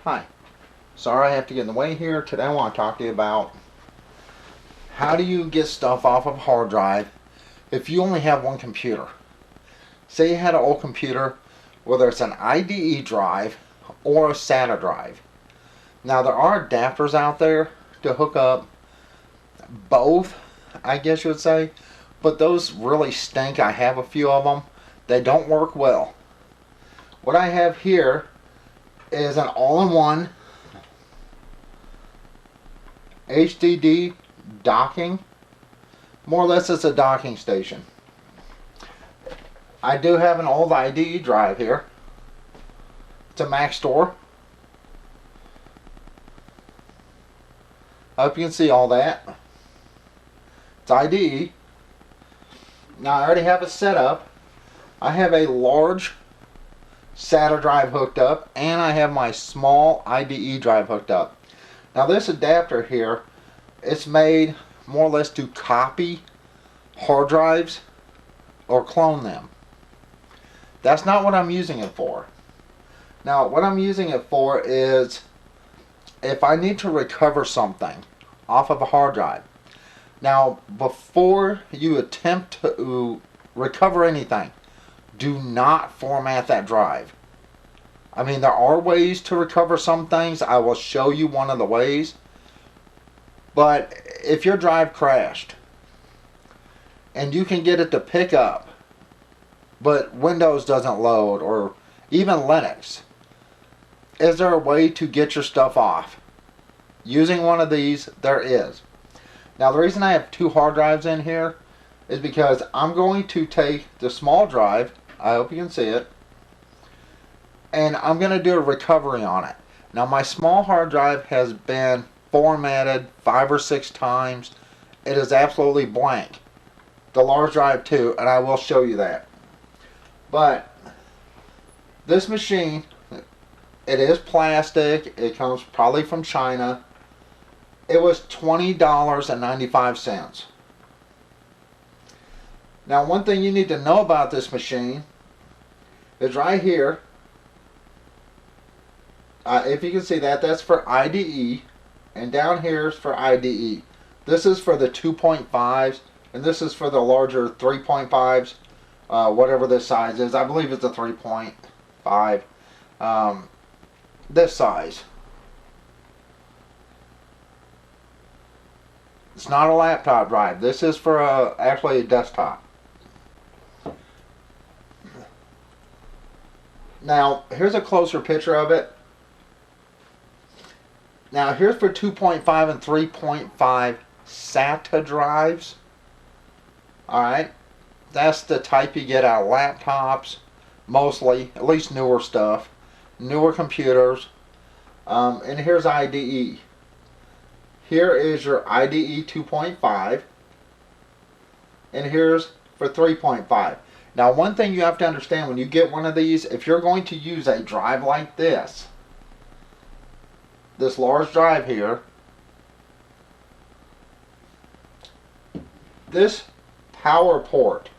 Hi. Sorry I have to get in the way here. Today I want to talk to you about how do you get stuff off of a hard drive if you only have one computer. Say you had an old computer, whether it's an IDE drive or a SATA drive. Now there are adapters out there to hook up both, I guess you would say, but those really stink. I have a few of them. They don't work well. What I have here is an all-in-one HDD docking. More or less it's a docking station. I do have an old IDE drive here. It's a Mac store. I hope you can see all that. It's IDE. Now I already have it set up. I have a large SATA drive hooked up, and I have my small IDE drive hooked up. Now this adapter here, it's made more or less to copy hard drives or clone them. That's not what I'm using it for. Now what I'm using it for is if I need to recover something off of a hard drive. Now before you attempt to recover anything, do not format that drive. I mean, there are ways to recover some things. I will show you one of the ways. But if your drive crashed and you can get it to pick up, but Windows doesn't load, or even Linux, is there a way to get your stuff off? Using one of these, there is. Now the reason I have two hard drives in here is because I'm going to take the small drive, I hope you can see it, and I'm going to do a recovery on it. Now my small hard drive has been formatted 5 or 6 times. It is absolutely blank. The large drive too, and I will show you that. But this machine, it is plastic. It comes probably from China. It was $20.95. Now one thing you need to know about this machine is right here. If you can see that, that's for IDE, and down here is for IDE. This is for the 2.5s, and this is for the larger 3.5s, whatever this size is. I believe it's a 3.5, this size. It's not a laptop drive. This is for actually a desktop. Now here's a closer picture of it. Now here's for 2.5 and 3.5 SATA drives. Alright, that's the type you get out of laptops, mostly, at least newer stuff, newer computers. And here's IDE. Here is your IDE 2.5, and here's for 3.5. Now one thing you have to understand when you get one of these, if you're going to use a drive like this large drive here, this power port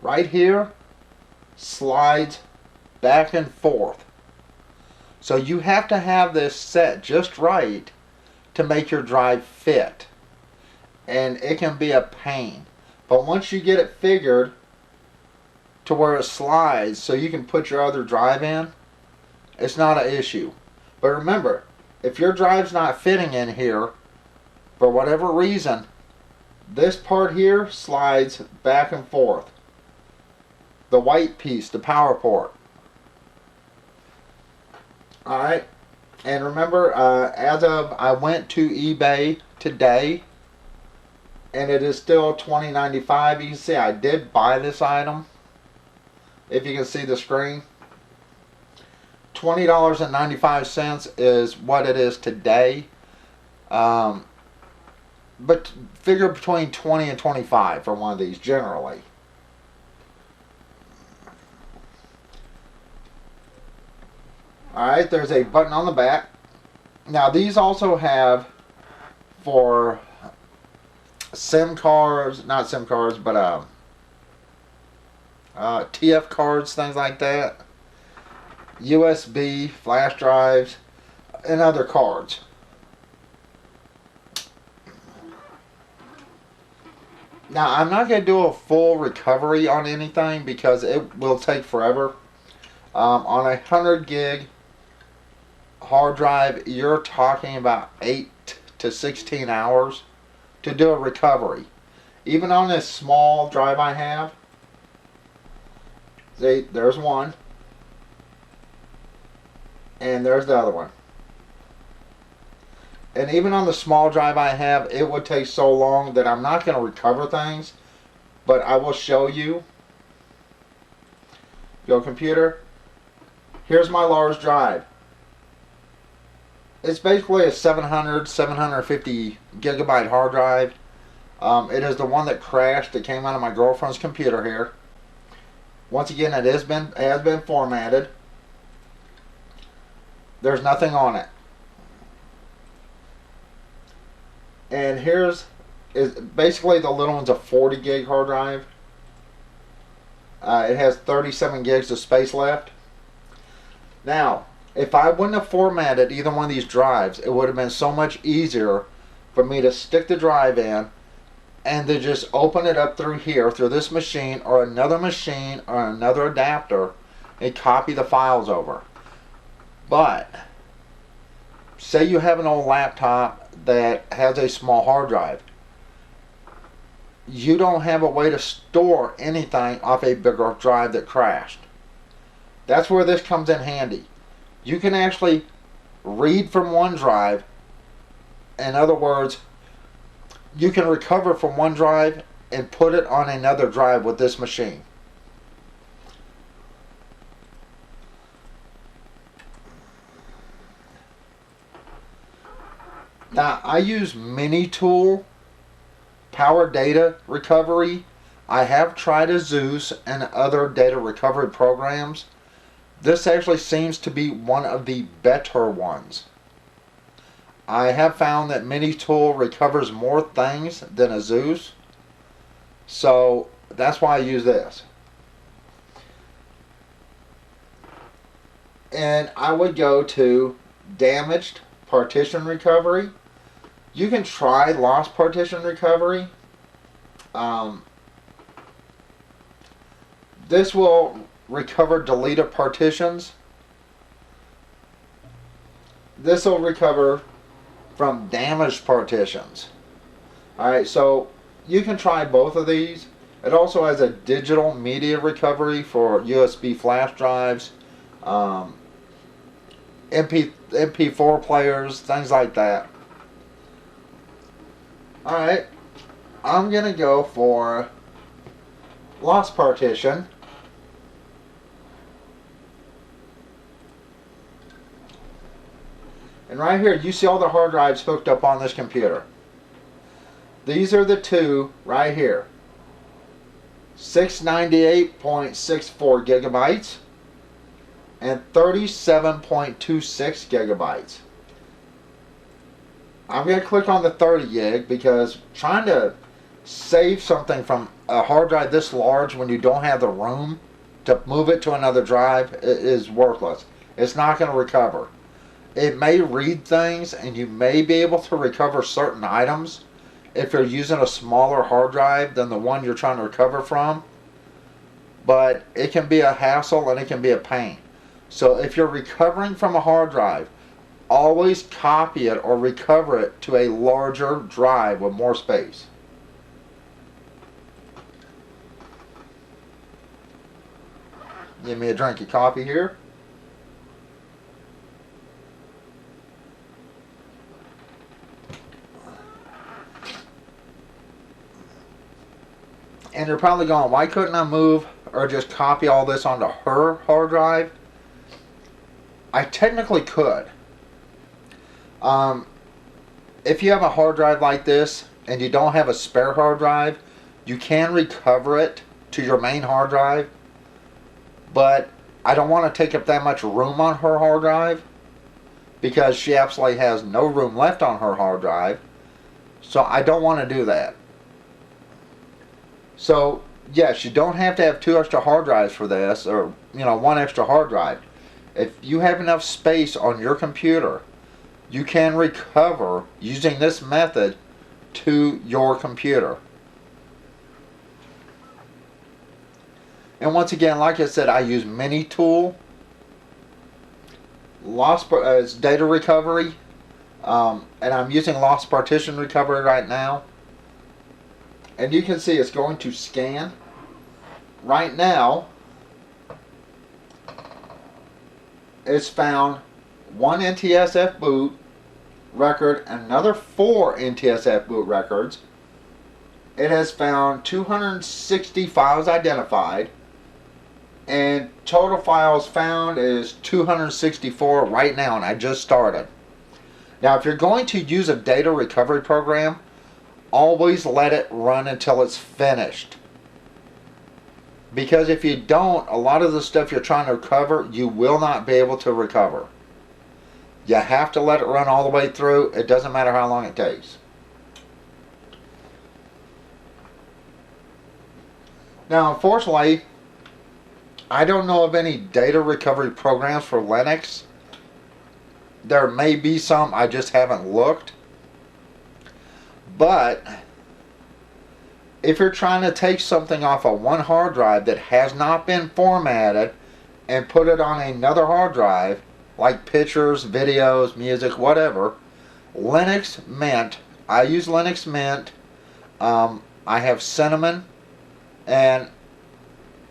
right here slides back and forth. So you have to have this set just right to make your drive fit. And it can be a pain. But once you get it figured to where it slides so you can put your other drive in, it's not an issue. But remember, if your drive's not fitting in here for whatever reason, this part here slides back and forth. The white piece, the power port. Alright, and remember, I went to eBay today, and it is still $20.95. You can see I did buy this item, if you can see the screen. $20.95 is what it is today, but figure between 20 and 25 for one of these generally. Alright, there's a button on the back. Now these also have for SIM cards, not SIM cards, but TF cards, things like that. USB, flash drives. and other cards. Now, I'm not going to do a full recovery on anything because it will take forever. On a 100 gig hard drive, you're talking about 8 to 16 hours to do a recovery. Even on this small drive I have, see, there's one, and there's the other one. And even on the small drive I have, it would take so long that I'm not going to recover things, but I will show you. Go computer. Here's my large drive. It's basically a 750 gigabyte hard drive. It is the one that crashed. It came out of my girlfriend's computer here. Once again, it has been formatted. There's nothing on it. And is basically the little one's a 40 gig hard drive. It has 37 gigs of space left. Now, if I wouldn't have formatted either one of these drives, it would have been so much easier for me to stick the drive in and to just open it up through here, through this machine or another adapter, and copy the files over. But say you have an old laptop that has a small hard drive. You don't have a way to store anything off a bigger drive that crashed. That's where this comes in handy. You can actually read from one drive. In other words, you can recover from one drive and put it on another drive with this machine. Now, I use Minitool power data recovery. I have tried Azus and other data recovery programs. This actually seems to be one of the better ones. I have found that Minitool recovers more things than Azus, so that's why I use this. And I would go to damaged partition recovery. You can try lost partition recovery. This will recover deleted partitions. This will recover from damaged partitions. Alright, so you can try both of these. It also has a digital media recovery for USB flash drives, MP4 players, things like that. Alright, I'm going to go for lost partition. And right here, you see all the hard drives hooked up on this computer. These are the two right here. 698.64 gigabytes and 37.26 gigabytes. I'm going to click on the 30 gig because trying to save something from a hard drive this large when you don't have the room to move it to another drive is worthless. It's not going to recover. It may read things and you may be able to recover certain items if you're using a smaller hard drive than the one you're trying to recover from, but it can be a hassle and it can be a pain. So if you're recovering from a hard drive, always copy it or recover it to a larger drive with more space. Give me a drink of coffee here. And you're probably going, why couldn't I move or just copy all this onto her hard drive? I technically could. If you have a hard drive like this and you don't have a spare hard drive, you can recover it to your main hard drive, but I don't want to take up that much room on her hard drive because she absolutely has no room left on her hard drive, so I don't want to do that. So yes, you don't have to have 2 extra hard drives for this, or 1 extra hard drive. If you have enough space on your computer you can recover using this method to your computer. And once again, like I said, I use Minitool. It's data recovery, and I'm using lost partition recovery right now. And you can see it's going to scan. Right now, it's found one NTSF boot record, another 4 NTSF boot records. It has found 260 files identified, and total files found is 264 right now, and I just started. Now, if you're going to use a data recovery program, always let it run until it's finished. Because if you don't, a lot of the stuff you're trying to recover, you will not be able to recover. You have to let it run all the way through. It doesn't matter how long it takes. Now, unfortunately, I don't know of any data recovery programs for Linux. There may be some, I just haven't looked. But if you're trying to take something off of one hard drive that has not been formatted and put it on another hard drive, like pictures, videos, music, whatever, Linux Mint, I use Linux Mint, I have Cinnamon, and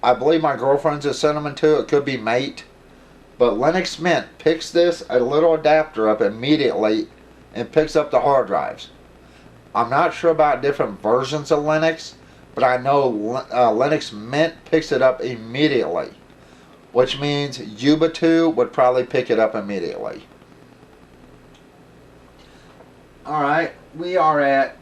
I believe my girlfriend's a Cinnamon too. It could be Mate. But Linux Mint picks this a little adapter up immediately and picks up the hard drives. I'm not sure about different versions of Linux, but I know Linux Mint picks it up immediately, which means Ubuntu would probably pick it up immediately. Alright, we are at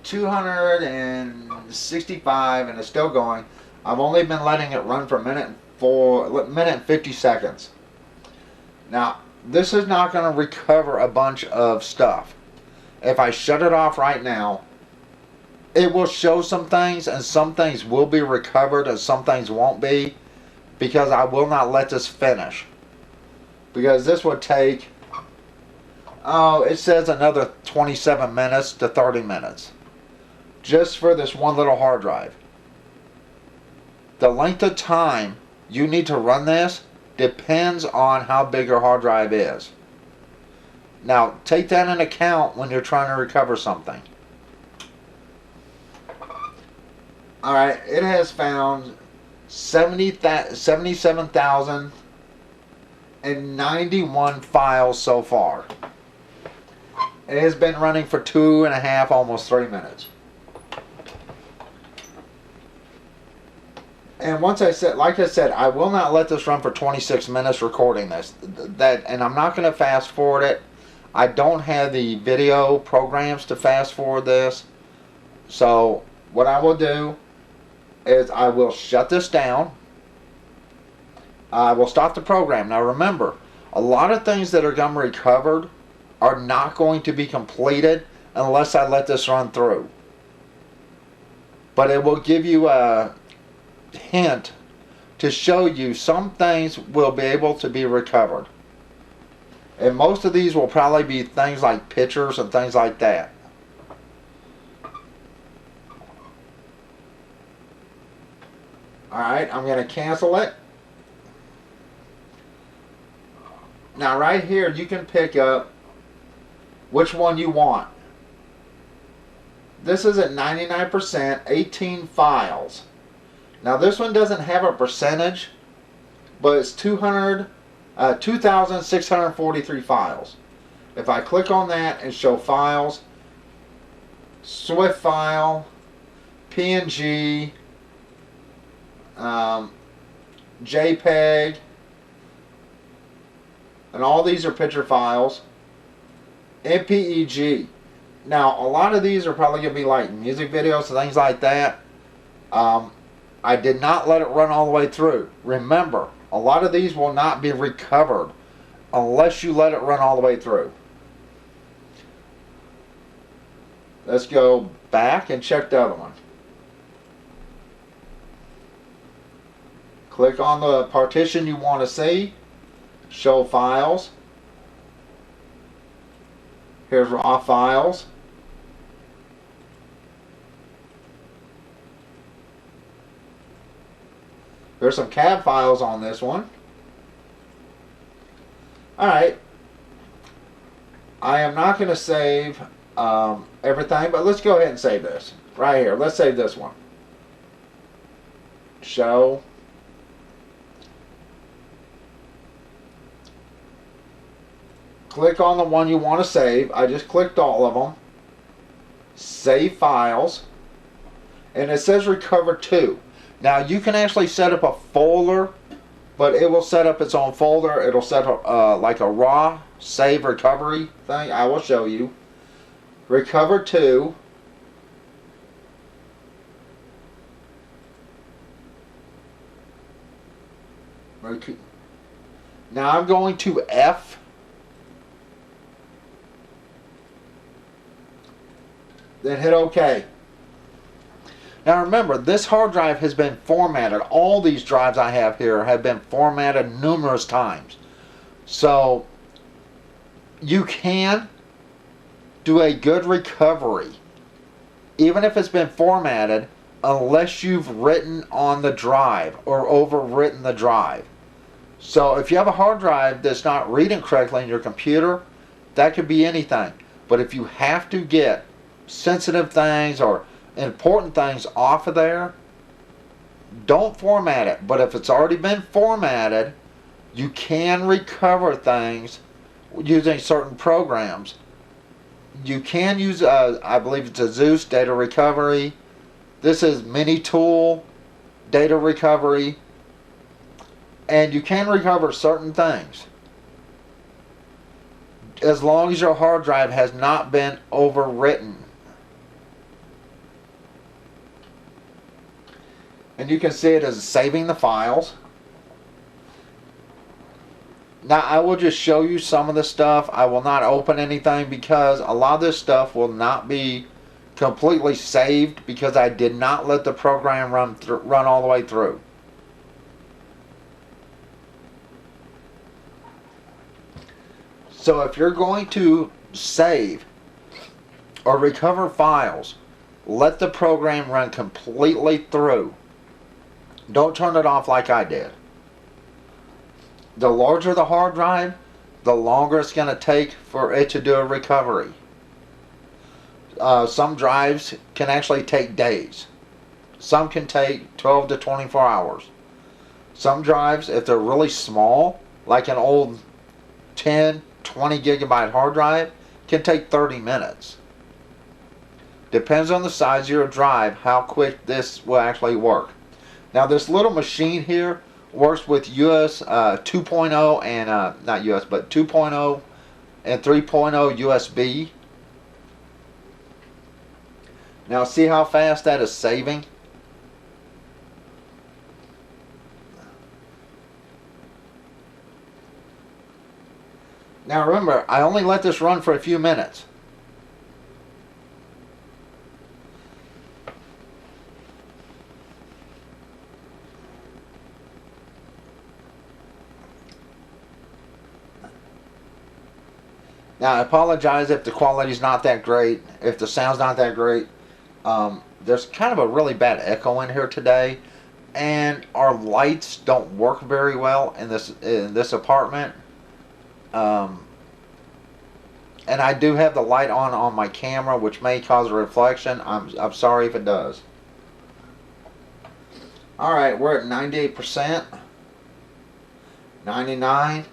265 and it's still going. I've only been letting it run for a minute and 50 seconds. Now, this is not going to recover a bunch of stuff. If I shut it off right now, it will show some things, and some things will be recovered and some things won't be, because I will not let this finish. Because this would take, it says another 27 minutes to 30 minutes. Just for this one little hard drive. The length of time you need to run this depends on how big your hard drive is. Now, take that into account when you're trying to recover something. Alright, it has found 77,091 files so far. It has been running for 2.5, almost 3 minutes. And once I said, like I said, I will not let this run for 26 minutes recording this. And I'm not going to fast forward it. I don't have the video programs to fast forward this. So what I will do is I will shut this down. I will stop the program. Now remember, a lot of things that are going to be recovered are not going to be completed unless I let this run through. But it will give you a hint to show you some things will be able to be recovered. And most of these will probably be things like pictures and things like that. Alright, I'm going to cancel it. Now right here you can pick up which one you want. This is at 99%, 18 files. Now this one doesn't have a percentage, but it's 2,643 files. If I click on that and show files, SWIFT file, PNG, JPEG, and all these are picture files, MPEG. Now a lot of these are probably going to be like music videos and things like that. I did not let it run all the way through. Remember, a lot of these will not be recovered unless you let it run all the way through. Let's go back and check the other one. Click on the partition you want to see. Show files. Here's raw files. There's some CAD files on this one. Alright. I am not going to save everything, but let's go ahead and save this. Right here. Let's save this one. Show. Click on the one you want to save. I just clicked all of them. Save files. And it says recover to. Now you can actually set up a folder, but it will set up its own folder. It'll set up like a raw save recovery thing. I will show you. Recover to. Now I'm going to F. Then hit OK. Now remember, this hard drive has been formatted. All these drives I have here have been formatted numerous times. So you can do a good recovery, even if it's been formatted, unless you've written on the drive or overwritten the drive. So if you have a hard drive that's not reading correctly in your computer, that could be anything. But if you have to get sensitive things or important things off of there, don't format it. But if it's already been formatted, you can recover things using certain programs. You can use, I believe it's a Zeus data recovery. This is Minitool data recovery. And you can recover certain things as long as your hard drive has not been overwritten. And you can see it as saving the files. Now I will just show you some of the stuff. I will not open anything because a lot of this stuff will not be completely saved because I did not let the program run all the way through. So if you're going to save or recover files, let the program run completely through. Don't turn it off like I did. The larger the hard drive, the longer it's going to take for it to do a recovery. Some drives can actually take days. Some can take 12 to 24 hours. Some drives, if they're really small, like an old 10, 20 gigabyte hard drive, can take 30 minutes. Depends on the size of your drive how quick this will actually work. Now this little machine here works with US 2.0 and not US but 2.0 and 3.0 USB. Now see how fast that is saving? Now remember, I only let this run for a few minutes. Now I apologize if the quality's not that great, if the sound's not that great. There's kind of a really bad echo in here today, and our lights don't work very well in this apartment. And I do have the light on my camera, which may cause a reflection. I'm sorry if it does. All right, we're at 98%, 99.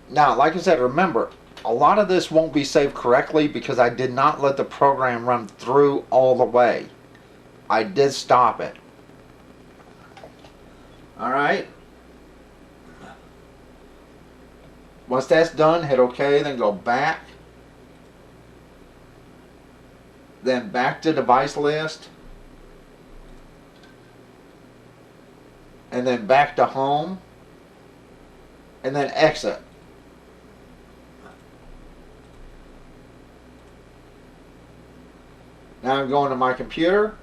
Now, like I said, remember, a lot of this won't be saved correctly because I did not let the program run through all the way. I did stop it. Alright. Once that's done, hit OK, then go back. Then back to device list. And then back to home. And then exit. Now I'm going to my computer.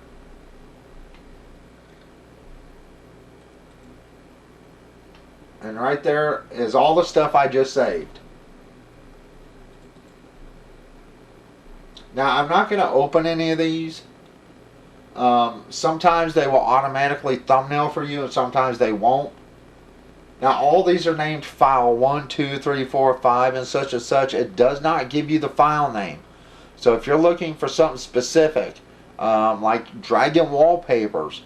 And right there is all the stuff I just saved. Now I'm not going to open any of these. Sometimes they will automatically thumbnail for you and sometimes they won't. Now all these are named file 1, 2, 3, 4, 5 and such and such. It does not give you the file name. So if you're looking for something specific, like dragging wallpapers,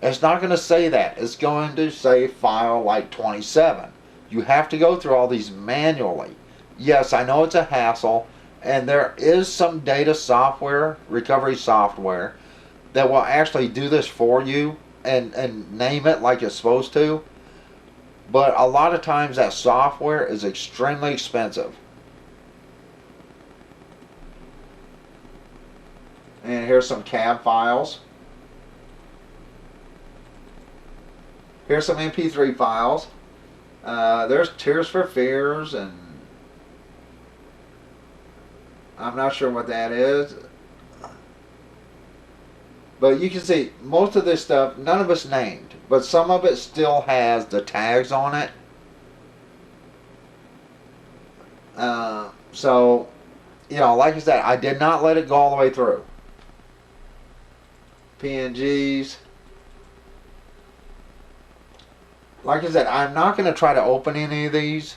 it's not going to say that. It's going to say file like 27. You have to go through all these manually. Yes, I know it's a hassle, and there is some data software, recovery software, that will actually do this for you and name it like it's supposed to. But a lot of times that software is extremely expensive. And here's some cab files. Here's some MP3 files. There's Tears for Fears, and I'm not sure what that is. But you can see most of this stuff, none of it's named, but some of it still has the tags on it. So, you know, like I said, I did not let it go all the way through. PNGs. Like I said, I'm not going to try to open any of these.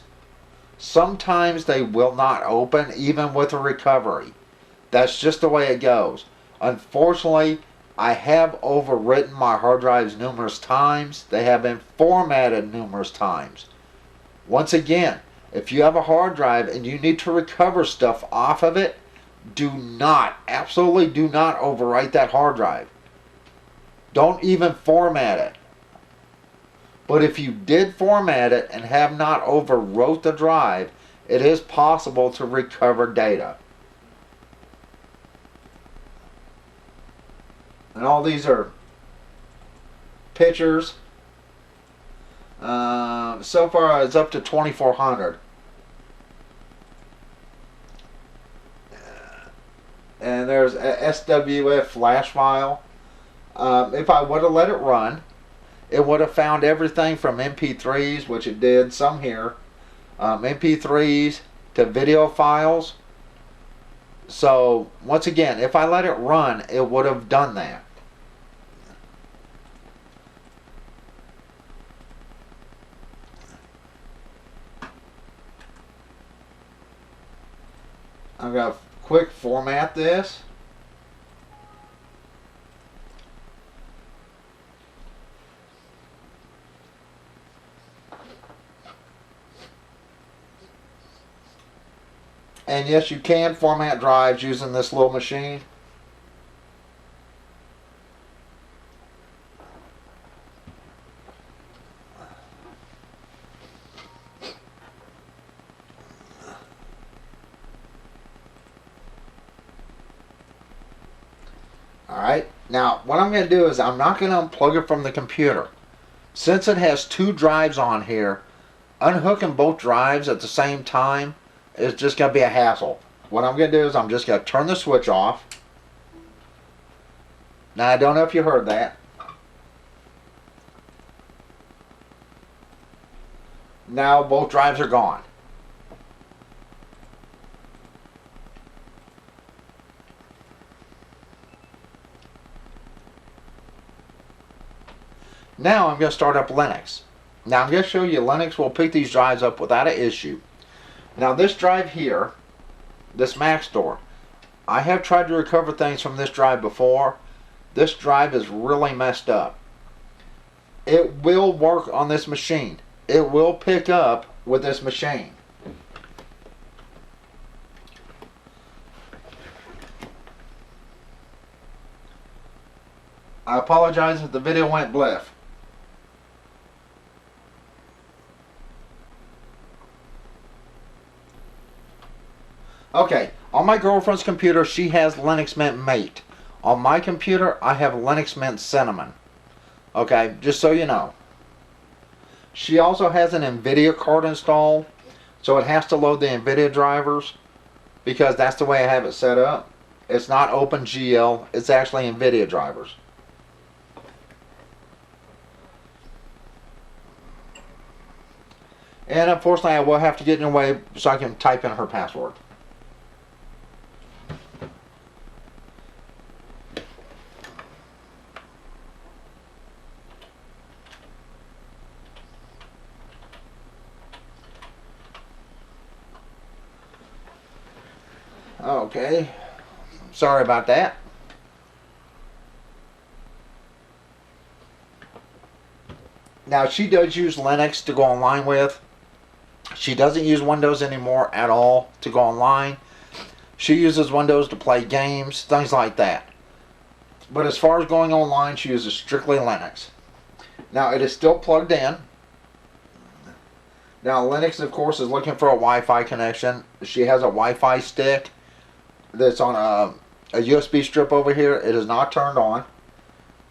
Sometimes they will not open, even with a recovery. That's just the way it goes. Unfortunately, I have overwritten my hard drives numerous times. They have been formatted numerous times. Once again, if you have a hard drive and you need to recover stuff off of it, do not, absolutely do not overwrite that hard drive. Don't even format it. But if you did format it and have not overwrote the drive, it is possible to recover data. And all these are pictures. So far it's up to 2400. And there's a SWF flash file. If I would have let it run, it would have found everything from MP3s, which it did, some here, MP3s to video files. So once again, if I let it run, it would have done that. I'm going to quick format this. And yes, you can format drives using this little machine. Alright, now what I'm going to do is I'm not going to unplug it from the computer. Since it has two drives on here, unhooking both drives at the same time is just going to be a hassle. What I'm going to do is I'm just going to turn the switch off. Now I don't know if you heard that. Now both drives are gone. Now I'm going to start up Linux. Now I'm going to show you Linux will pick these drives up without an issue. Now this drive here, this Mac Store, I have tried to recover things from this drive before. This drive is really messed up. It will work on this machine. It will pick up with this machine. I apologize if the video went bliff. Okay, on my girlfriend's computer, she has Linux Mint Mate. On my computer, I have Linux Mint Cinnamon. Okay, just so you know. She also has an NVIDIA card installed, so it has to load the NVIDIA drivers, because that's the way I have it set up. It's not OpenGL, it's actually NVIDIA drivers. And unfortunately, I will have to get in the way so I can type in her password. Okay, sorry about that. Now, she does use Linux to go online with. She doesn't use Windows anymore at all to go online. She uses Windows to play games, things like that. But as far as going online, she uses strictly Linux. Now, it is still plugged in. Now, Linux, of course, is looking for a Wi-Fi connection. She has a Wi-Fi stick that's on a USB strip over here. It is not turned on.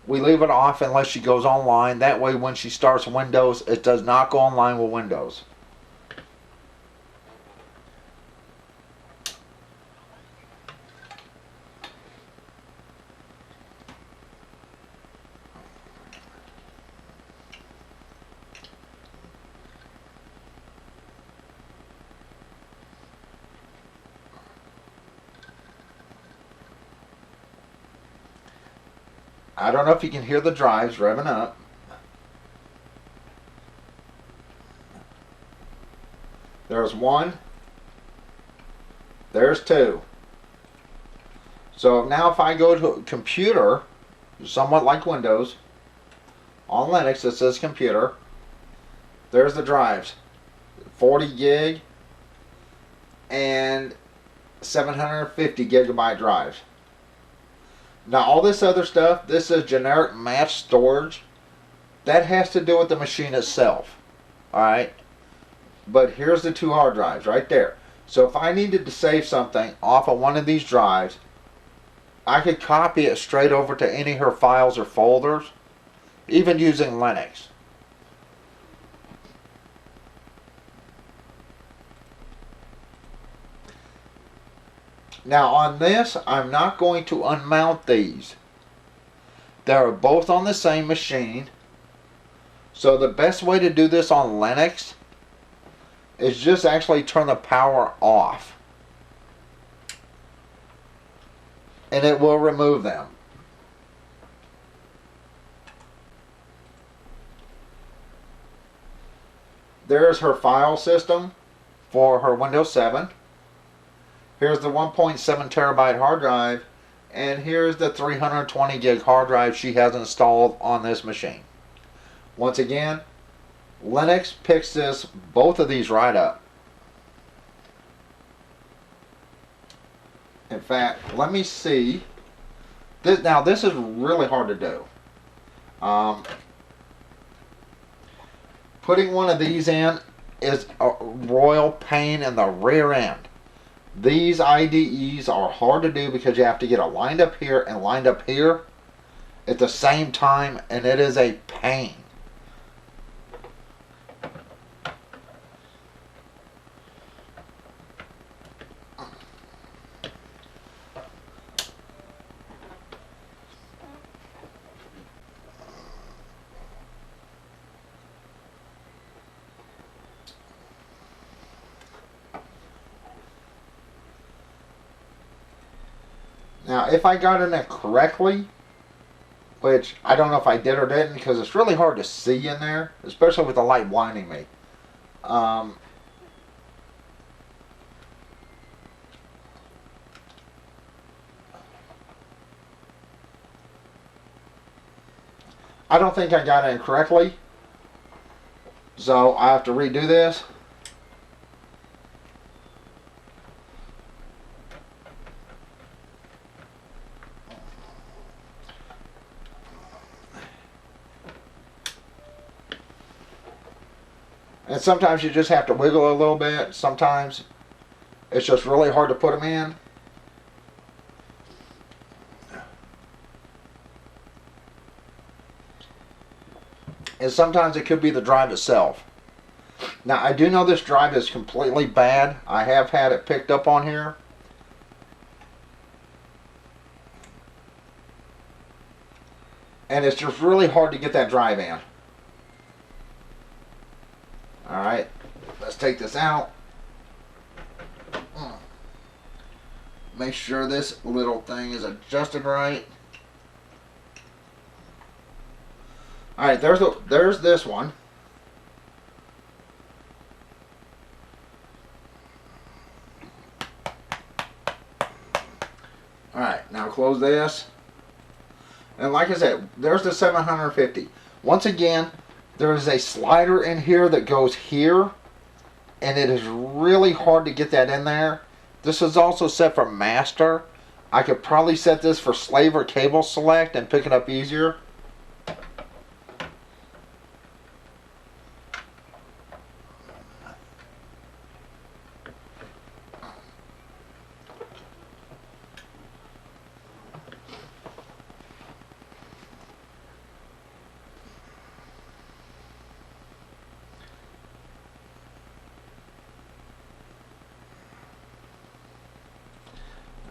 We leave it off unless she goes online. That way, when she starts Windows, it does not go online with Windows. I don't know if you can hear the drives revving up. There's one. There's two. So now if I go to a computer, somewhat like Windows, on Linux it says computer. There's the drives. 40 gig and 750 gigabyte drives. Now all this other stuff, this is generic mass storage. That has to do with the machine itself. Alright? But here's the two hard drives right there. So if I needed to save something off of one of these drives, I could copy it straight over to any of her files or folders, even using Linux. Now on this, I'm not going to unmount these. They are both on the same machine. So the best way to do this on Linux is just actually turn the power off. And it will remove them. There's her file system for her Windows 7. Here's the 1.7 terabyte hard drive, and here's the 320 gig hard drive she has installed on this machine. Once again, Linux picks both of these right up. In fact, let me see. Now this is really hard to do. Putting one of these in is a royal pain in the rear end. These IDEs are hard to do because you have to get it lined up here and lined up here at the same time, and it is a pain. Now, if I got in it correctly, which I don't know if I did or didn't because it's really hard to see in there, especially with the light blinding me. I don't think I got it in correctly, so I have to redo this. And sometimes you just have to wiggle a little bit. Sometimes it's just really hard to put them in. And sometimes it could be the drive itself. Now I do know this drive is completely bad. I have had it picked up on here. And it's just really hard to get that drive in. Alright. Let's take this out. Make sure this little thing is adjusted right. Alright, there's this one. Alright, now close this. And like I said, there's the 750. Once again, there is a slider in here that goes here, and it is really hard to get that in there. This is also set for master. I could probably set this for slave or cable select and pick it up easier.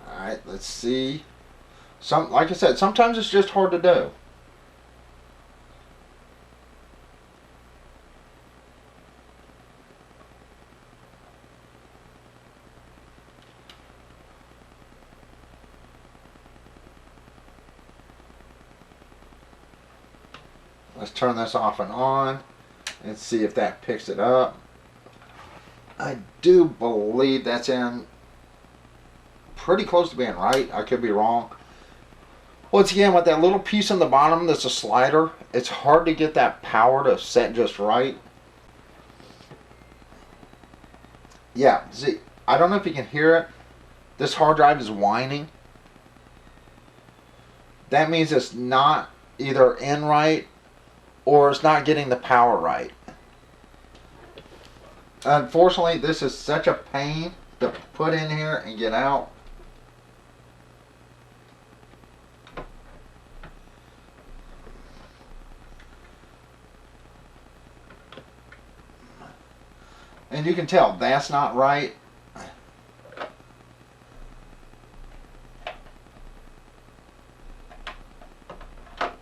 Alright, let's see. Like I said, sometimes it's just hard to do. Let's turn this off and on and see if that picks it up. I do believe that's in pretty close to being right. I could be wrong. Once again, with that little piece on the bottom that's a slider, it's hard to get that power to set just right. Yeah, see, I don't know if you can hear it. This hard drive is whining. That means it's not either in right or it's not getting the power right. Unfortunately, this is such a pain to put in here and get out. And you can tell that's not right.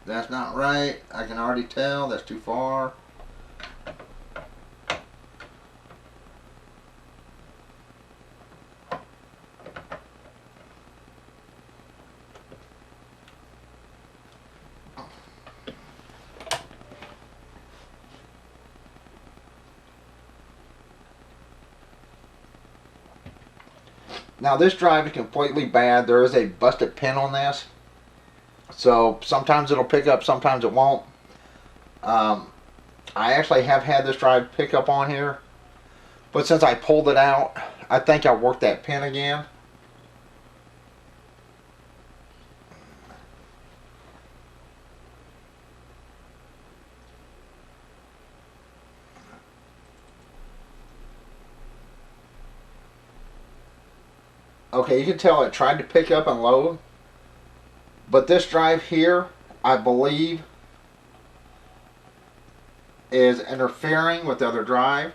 That's not right. I can already tell that's too far. Now this drive is completely bad. There is a busted pin on this. So sometimes it'll pick up, sometimes it won't. I actually have had this drive pick up on here. But since I pulled it out, I think I worked that pin again. Okay, you can tell it tried to pick up and load. But this drive here, I believe, is interfering with the other drive.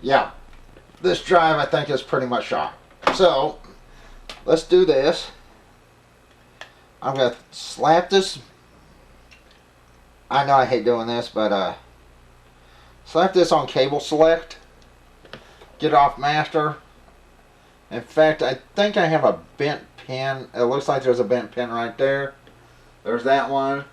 Yeah, this drive I think is pretty much shot. So, let's do this. I'm going to slap this. I know I hate doing this, but slap this on cable select. Get off master. In fact, I think I have a bent pin. It looks like there's a bent pin right there. There's that one.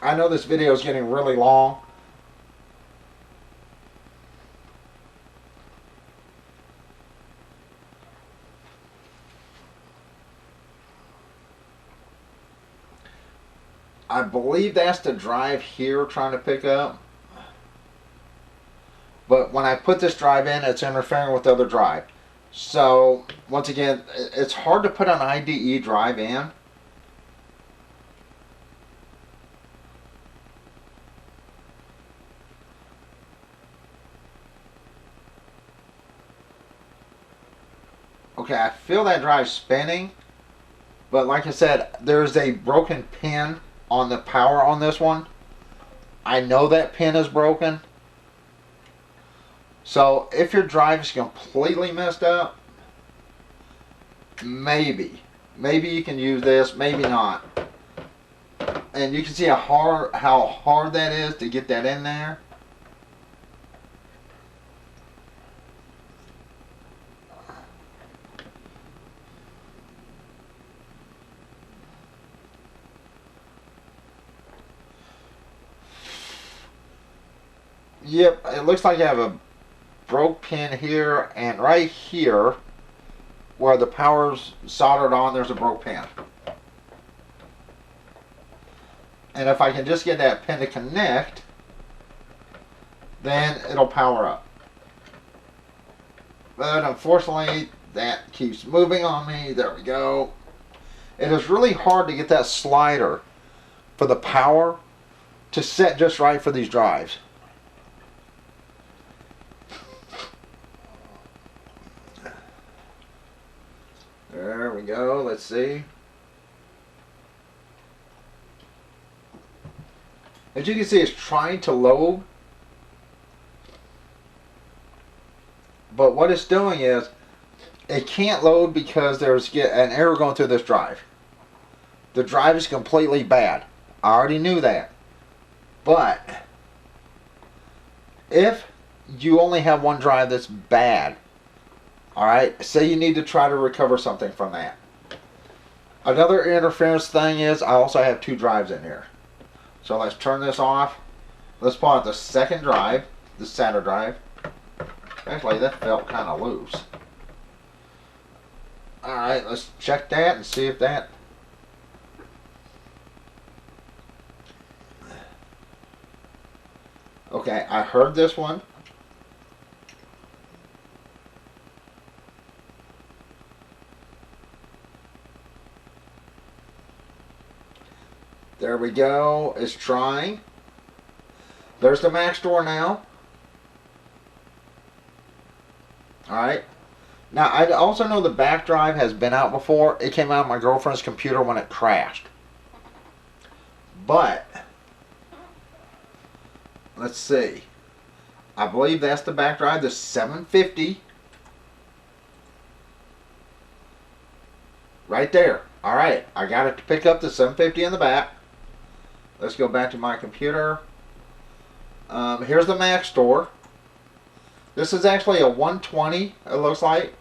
I know this video is getting really long. I believe that's the drive here trying to pick up. But when I put this drive in, it's interfering with the other drive. So, once again, it's hard to put an IDE drive in. Okay, I feel that drive spinning, but like I said, there's a broken pin on the power on this one. I know that pin is broken. So if your drive is completely messed up, maybe you can use this, maybe not. And you can see how hard that is to get that in there. Yep, it looks like I have a broke pin here, and right here where the power's soldered on, there's a broke pin. And if I can just get that pin to connect, then it'll power up. But unfortunately, that keeps moving on me. There we go. It is really hard to get that slider for the power to set just right for these drives. There we go. Let's see. As you can see, it's trying to load. But what it's doing is, it can't load because there's an error going through this drive. The drive is completely bad. I already knew that. But if you only have one drive that's bad, alright, say you need to try to recover something from that. Another interference thing is I also have two drives in here. So let's turn this off. Let's pull out the second drive, the SATA drive. Actually, that felt kind of loose. Alright, let's check that and see if that... Okay, I heard this one. There we go. It's trying. There's the Mac store now. Alright. Now, I also know the back drive has been out before. It came out of my girlfriend's computer when it crashed. But, let's see. I believe that's the back drive, the 750. Right there. Alright, I got it to pick up the 750 in the back. Let's go back to my computer. Here's the Mac store. This is actually a 120, it looks like.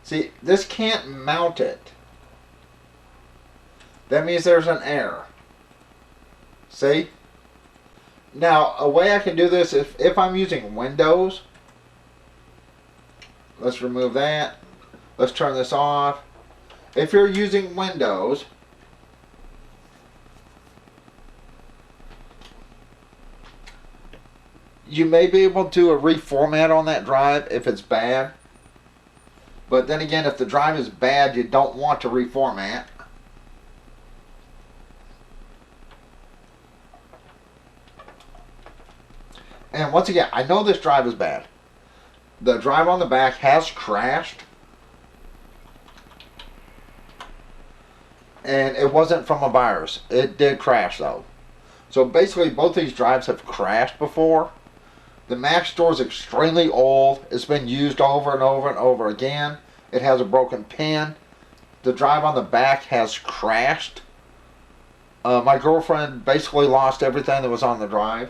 See, this can't mount it. That means there's an error. See? Now, a way I can do this, if I'm using Windows, let's remove that. Let's turn this off. If you're using Windows, you may be able to do a reformat on that drive if it's bad. But then again, if the drive is bad, you don't want to reformat. And once again, I know this drive is bad. The drive on the back has crashed. And it wasn't from a virus. It did crash though. So basically both these drives have crashed before. The Mac store is extremely old. It's been used over and over and over again. It has a broken pin. The drive on the back has crashed. My girlfriend basically lost everything that was on the drive.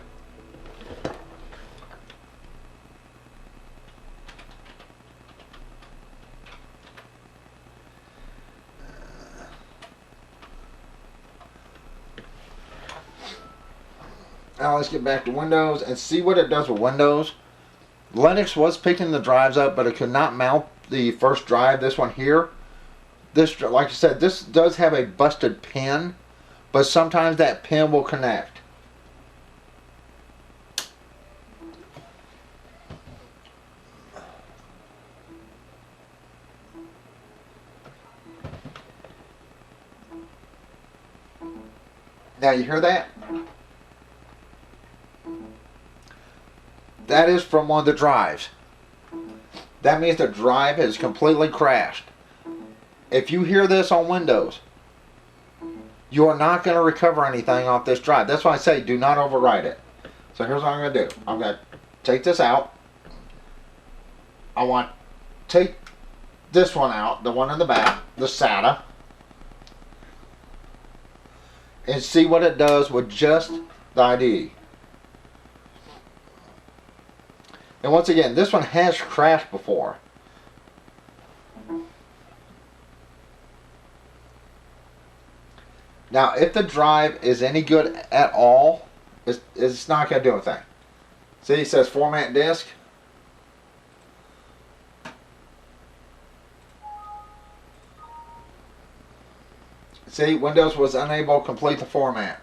Now let's get back to Windows and see what it does with Windows. Linux was picking the drives up, but it could not mount the first drive, this one here. This, like I said, this does have a busted pin, but sometimes that pin will connect. Now you hear that? That is from one of the drives. that means the drive has completely crashed. If you hear this on Windows, you are not going to recover anything off this drive. That's why I say do not overwrite it. So here's what I'm going to do. I'm going to take this out. I want to take this one out, the one in the back, the SATA, and see what it does with just the IDE. And once again, this one has crashed before. Now, if the drive is any good at all, it's not going to do anything. See, it says format disk. See, Windows was unable to complete the format.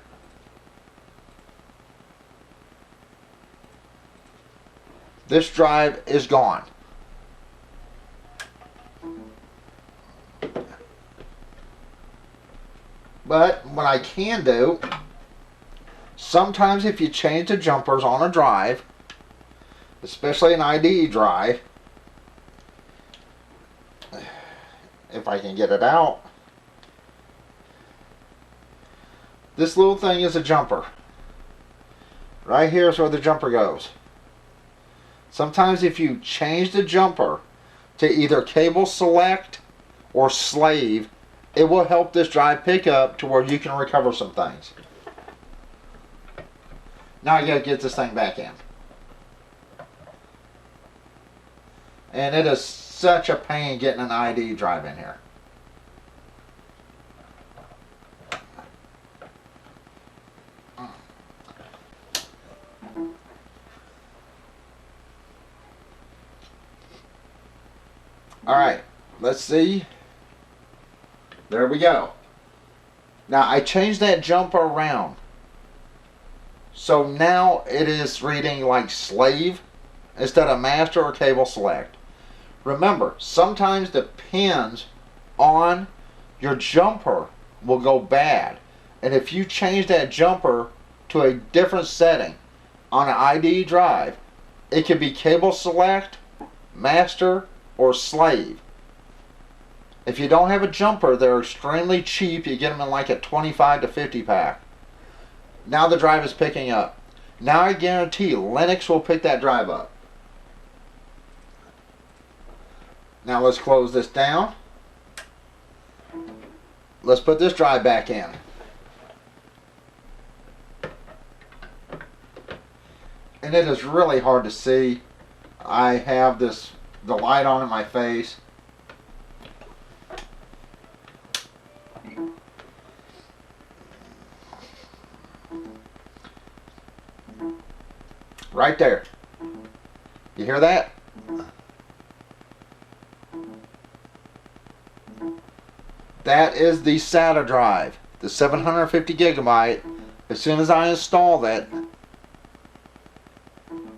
This drive is gone. But what I can do, sometimes if you change the jumpers on a drive, especially an IDE drive, if I can get it out, this little thing is a jumper. Right here is where the jumper goes. Sometimes if you change the jumper to either cable select or slave, it will help this drive pick up to where you can recover some things. Now I gotta get this thing back in. And it is such a pain getting an IDE drive in here. Alright, let's see. There we go. Now I changed that jumper around. So now it is reading like slave instead of master or cable select. Remember, sometimes the pins on your jumper will go bad. And if you change that jumper to a different setting on an IDE drive, it could be cable select, master, or slave. If you don't have a jumper, they're extremely cheap. You get them in like a 25 to 50 pack. Now the drive is picking up. Now I guarantee Linux will pick that drive up. Now let's close this down. Let's put this drive back in. And it is really hard to see. I have the light on in my face. Right there. You hear that? That is the SATA drive, the 750 gigabyte. As soon as I installed it,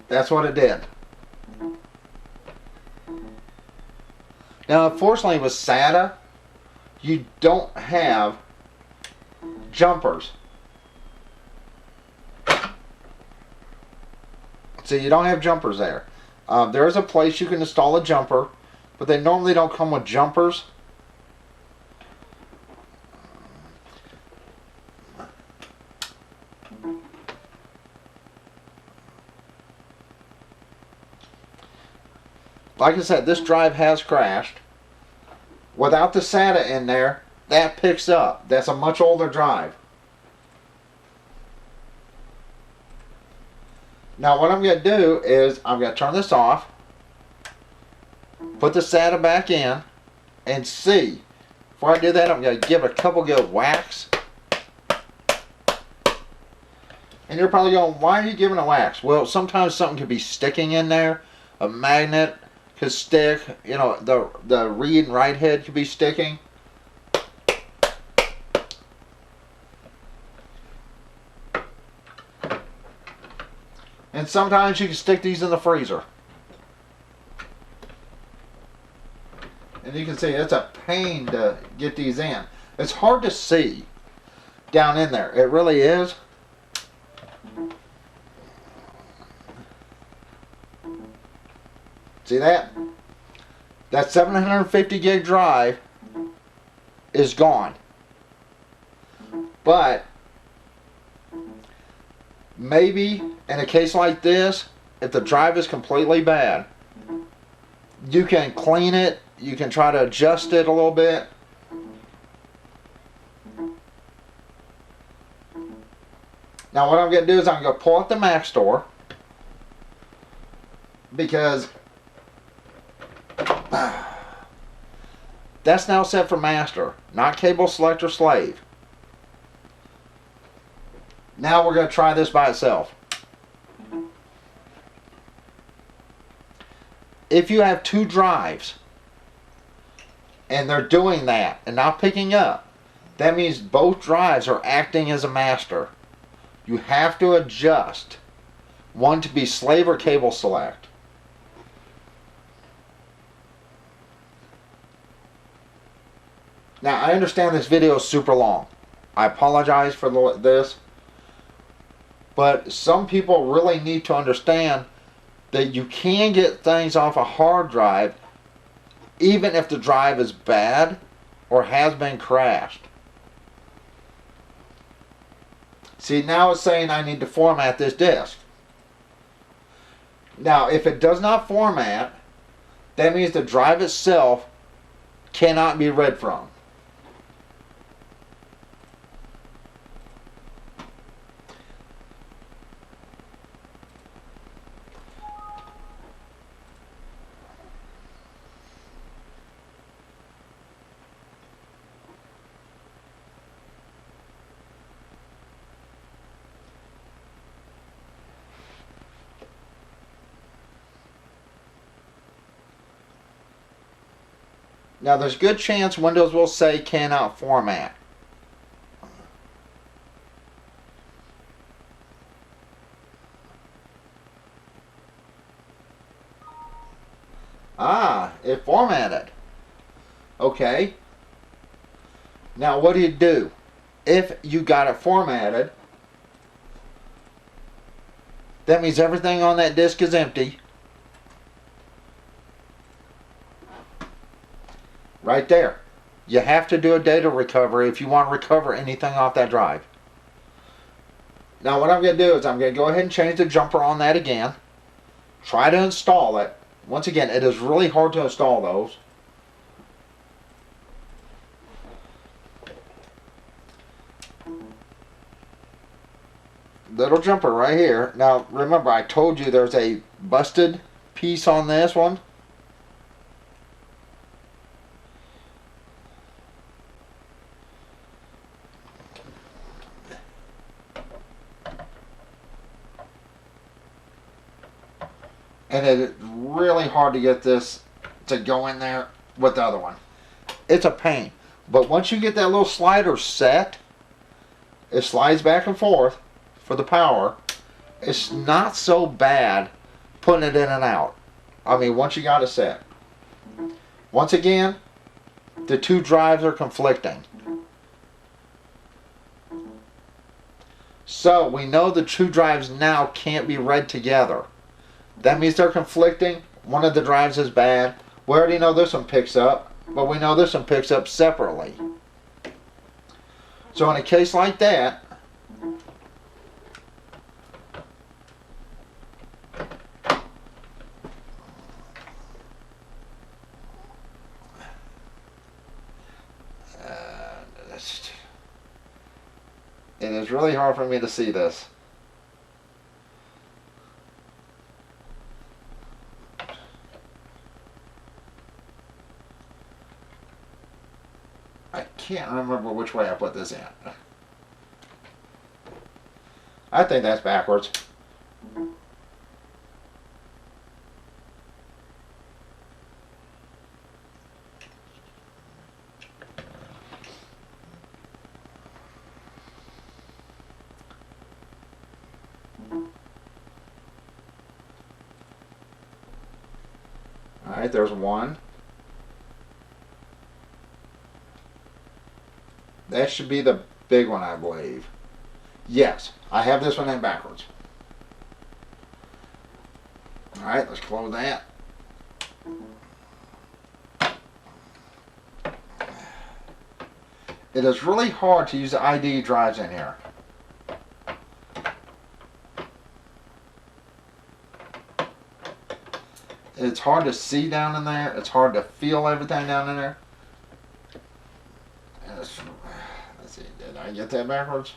that's what it did. Now, unfortunately, with SATA, you don't have jumpers. So you don't have jumpers there. There is a place you can install a jumper, but they normally don't come with jumpers. Like I said, this drive has crashed. Without the SATA in there, that picks up. That's a much older drive. Now what I'm going to do is I'm going to turn this off, put the SATA back in, and see. Before I do that, I'm going to give it a couple good whacks. And you're probably going, why are you giving a whacks? Well, sometimes something could be sticking in there. A magnet could stick. You know, the read and write head could be sticking. And sometimes you can stick these in the freezer. And you can see it's a pain to get these in. It's hard to see down in there. It really is. See that? that 750 gig drive is gone. But maybe in a case like this, if the drive is completely bad, you can clean it, you can try to adjust it a little bit. Now what I'm going to do is I'm going to pull up the Mac store, because that's now set for master, not cable select or slave. Now we're going to try this by itself. If you have two drives and they're doing that and not picking up, that means both drives are acting as a master. You have to adjust one to be slave or cable select. Now I understand this video is super long. I apologize for this. But some people really need to understand that you can get things off a hard drive even if the drive is bad or has been crashed. See, now it's saying I need to format this disk. Now, if it does not format, that means the drive itself cannot be read from. Now there's a good chance Windows will say cannot format. Ah, it formatted. Okay. Now what do you do? If you got it formatted, that means everything on that disk is empty. Right there. You have to do a data recovery if you want to recover anything off that drive. Now what I'm going to do is I'm going to go ahead and change the jumper on that again. Try to install it. Once again, it is really hard to install those. Little jumper right here. Now remember, I told you there's a busted piece on this one. And it's really hard to get this to go in there with the other one. It's a pain. But once you get that little slider set, it slides back and forth for the power. It's not so bad putting it in and out. I mean, once you got it set. Once again, the two drives are conflicting. So we know the two drives now can't be read together. That means they're conflicting. One of the drives is bad. We already know this one picks up, but we know this one picks up separately. So in a case like that, it is really hard for me to see this. I can't remember which way I put this in. I think that's backwards. Alright, there's one. That should be the big one, I believe. Yes, I have this one in backwards. Alright, let's close that. It is really hard to use the IDE drives in here. It's hard to see down in there. It's hard to feel everything down in there. Let's see, did I get that backwards?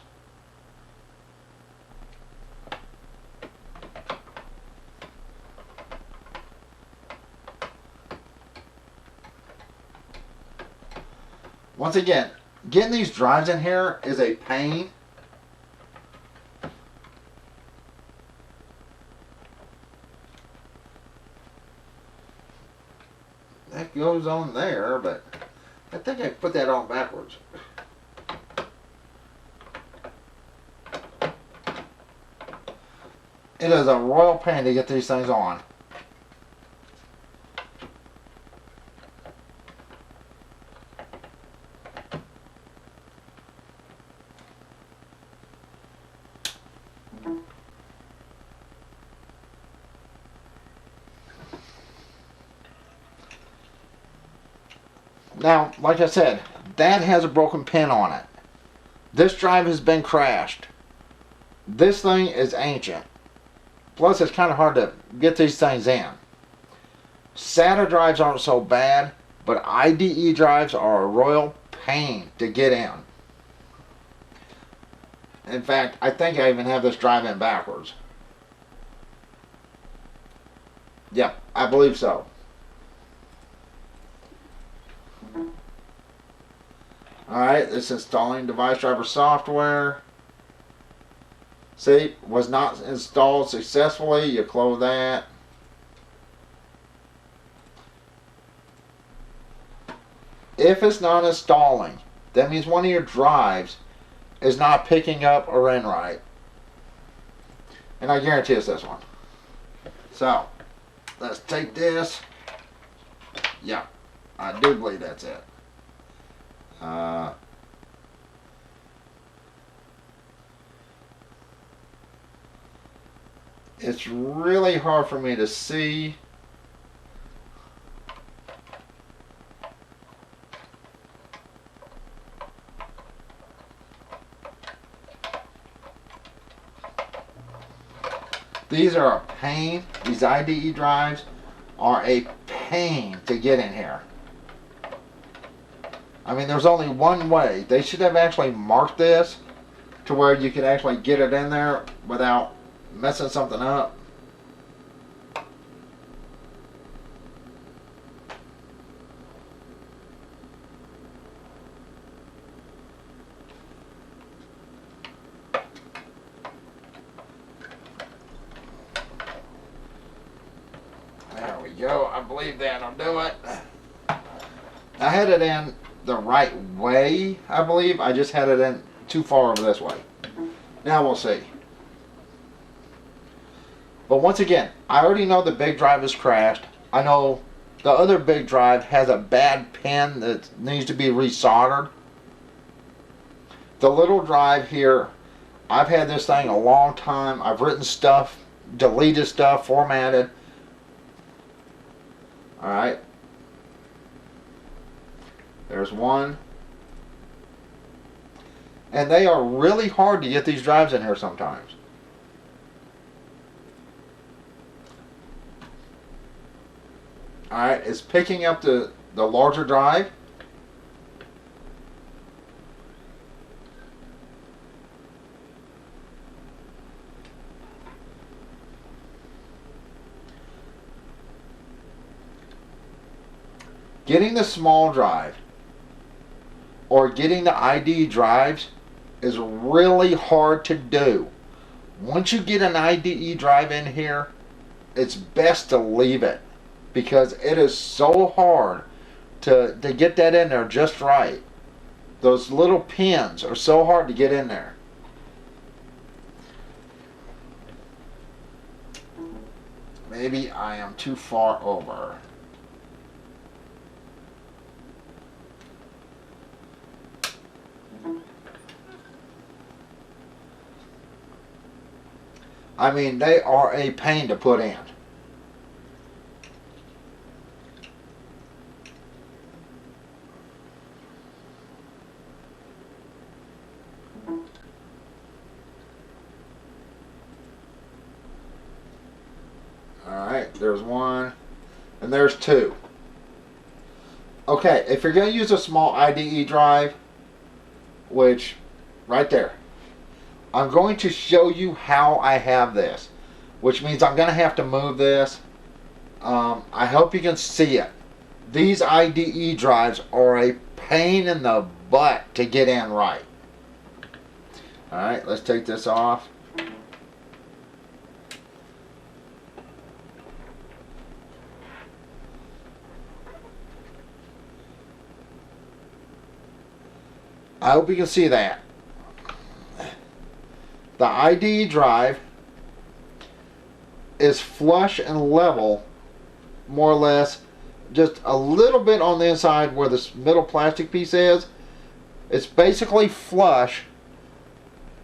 Once again, getting these drives in here is a pain. That goes on there, but I think I put that on backwards. It is a royal pain to get these things on. Now, like I said, that has a broken pin on it. This drive has been crashed. This thing is ancient. Plus, it's kind of hard to get these things in. SATA drives aren't so bad, but IDE drives are a royal pain to get in. In fact, I think I even have this drive in backwards. Yep, I believe so. Alright, this installing device driver software. See, was not installed successfully. You close that. If it's not installing, that means one of your drives is not picking up or in right. And I guarantee it's this one. So, let's take this. Yeah, I do believe that's it. It's really hard for me to see. These are a pain. These IDE drives are a pain to get in here. I mean, there's only one way. They should have actually marked this to where you could actually get it in there without messing something up. There we go. I believe that'll do it. I had it in the right way, I believe. I just had it in too far over this way. Now we'll see. But once again, I already know the big drive is crashed. I know the other big drive has a bad pin that needs to be resoldered. The little drive here, I've had this thing a long time. I've written stuff, deleted stuff, formatted. Alright. There's one. And they are really hard to get these drives in here sometimes. Alright, it's picking up the larger drive. Getting the small drive or getting the IDE drives is really hard to do. Once you get an IDE drive in here, it's best to leave it because it is so hard to get that in there just right. Those little pins are so hard to get in there. Maybe I am too far over. I mean, they are a pain to put in. there's one, and there's two. Okay, if you're going to use a small IDE drive, which, right there, I'm going to show you how I have this, which means I'm going to have to move this. I hope you can see it. These IDE drives are a pain in the butt to get in right. Alright, let's take this off. I hope you can see that. The IDE drive is flush and level, more or less, just a little bit on the inside where this middle plastic piece is. It's basically flush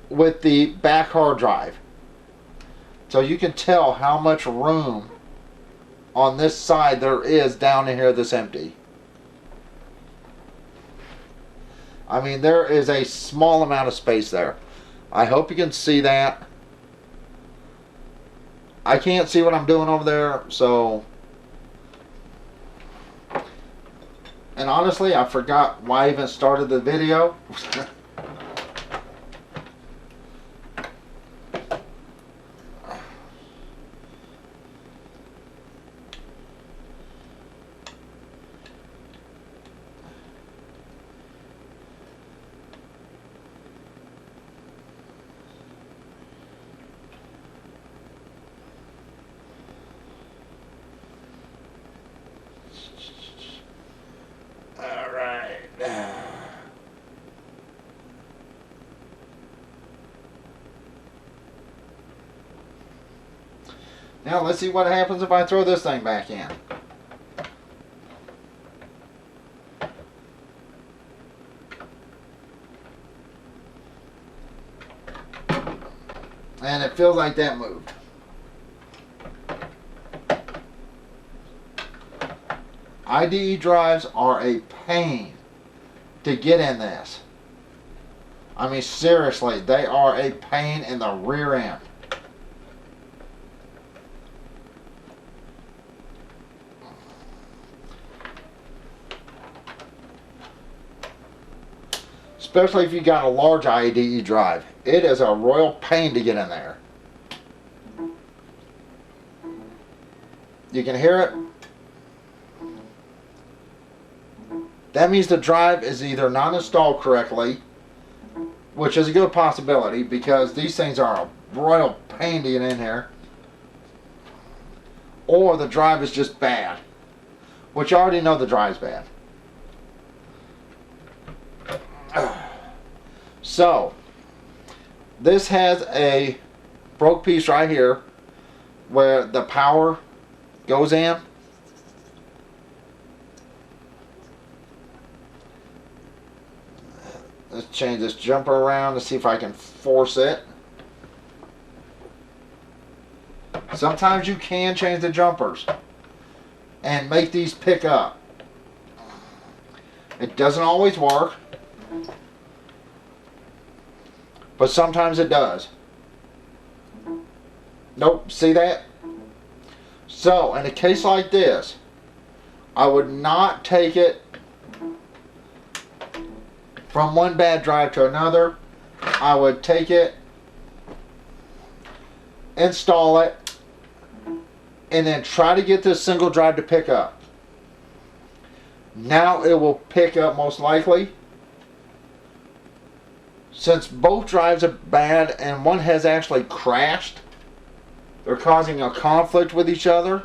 with the back hard drive. So you can tell how much room on this side there is down in here that's empty. I mean, there is a small amount of space there. I hope you can see that. I can't see what I'm doing over there, so... And honestly, I forgot why I even started the video. Now let's see what happens if I throw this thing back in. And it feels like that moved. IDE drives are a pain to get in this. I mean, seriously, they are a pain in the rear end. Especially if you got a large IDE drive. It is a royal pain to get in there. You can hear it. That means the drive is either not installed correctly, which is a good possibility because these things are a royal pain to get in here, or the drive is just bad, which you already know the drive's bad. So, this has a broke piece right here where the power goes in. Let's change this jumper around to see if I can force it. Sometimes you can change the jumpers and make these pick up. It doesn't always work, but sometimes it does. Nope, see that? So, in a case like this, I would not take it from one bad drive to another. I would take it, install it, and then try to get this single drive to pick up. Now it will pick up most likely. Since both drives are bad and one has actually crashed, they're causing a conflict with each other.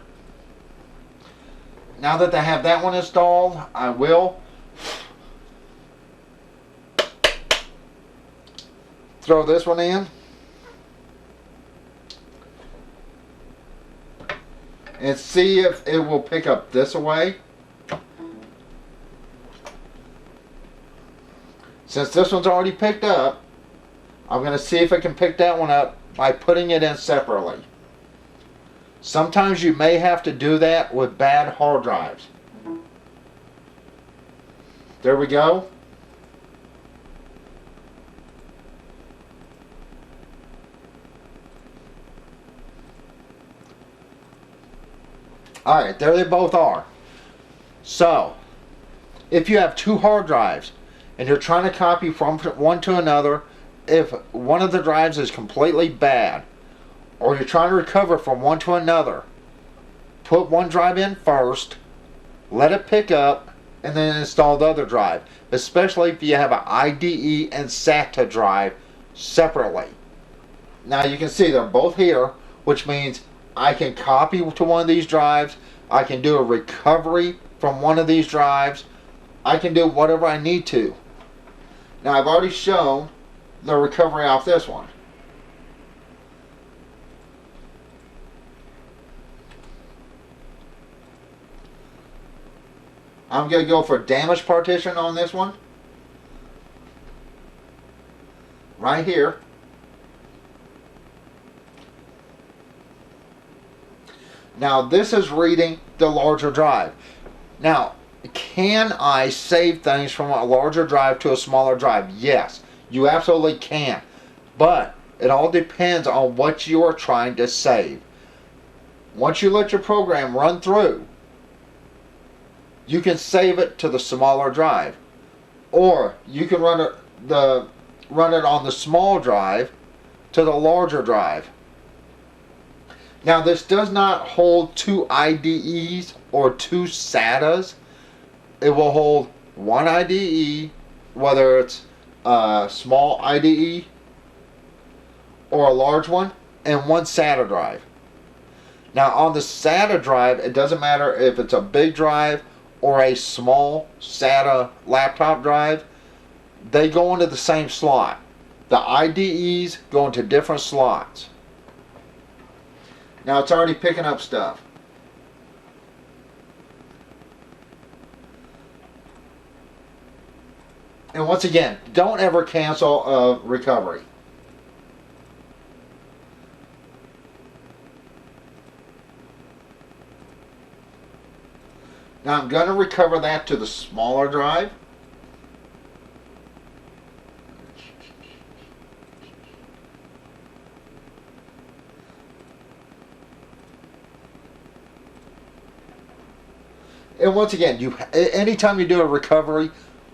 Now that they have that one installed, I will throw this one in and see if it will pick up this away. Since this one's already picked up, I'm going to see if I can pick that one up by putting it in separately. Sometimes you may have to do that with bad hard drives. There we go. Alright, there they both are. So, if you have two hard drives and you're trying to copy from one to another, if one of the drives is completely bad, or you're trying to recover from one to another, put one drive in first, let it pick up, and then install the other drive, especially if you have an IDE and SATA drive separately. Now you can see they're both here, which means I can copy to one of these drives, I can do a recovery from one of these drives, I can do whatever I need to. Now I've already shown the recovery off this one. I'm going to go for damage partition on this one. Right here. Now this is reading the larger drive. Now, can I save things from a larger drive to a smaller drive? Yes, you absolutely can. But it all depends on what you are trying to save. Once you let your program run through, you can save it to the smaller drive, or you can run it on the small drive to the larger drive. Now this does not hold two IDEs or two SATAs. It will hold one IDE, whether it's a small IDE or a large one, and one SATA drive. Now on the SATA drive, it doesn't matter if it's a big drive or a small SATA laptop drive, they go into the same slot. The IDEs go into different slots. Now it's already picking up stuff. And once again, don't ever cancel a recovery. Now I'm going to recover that to the smaller drive. And once again, anytime you do a recovery,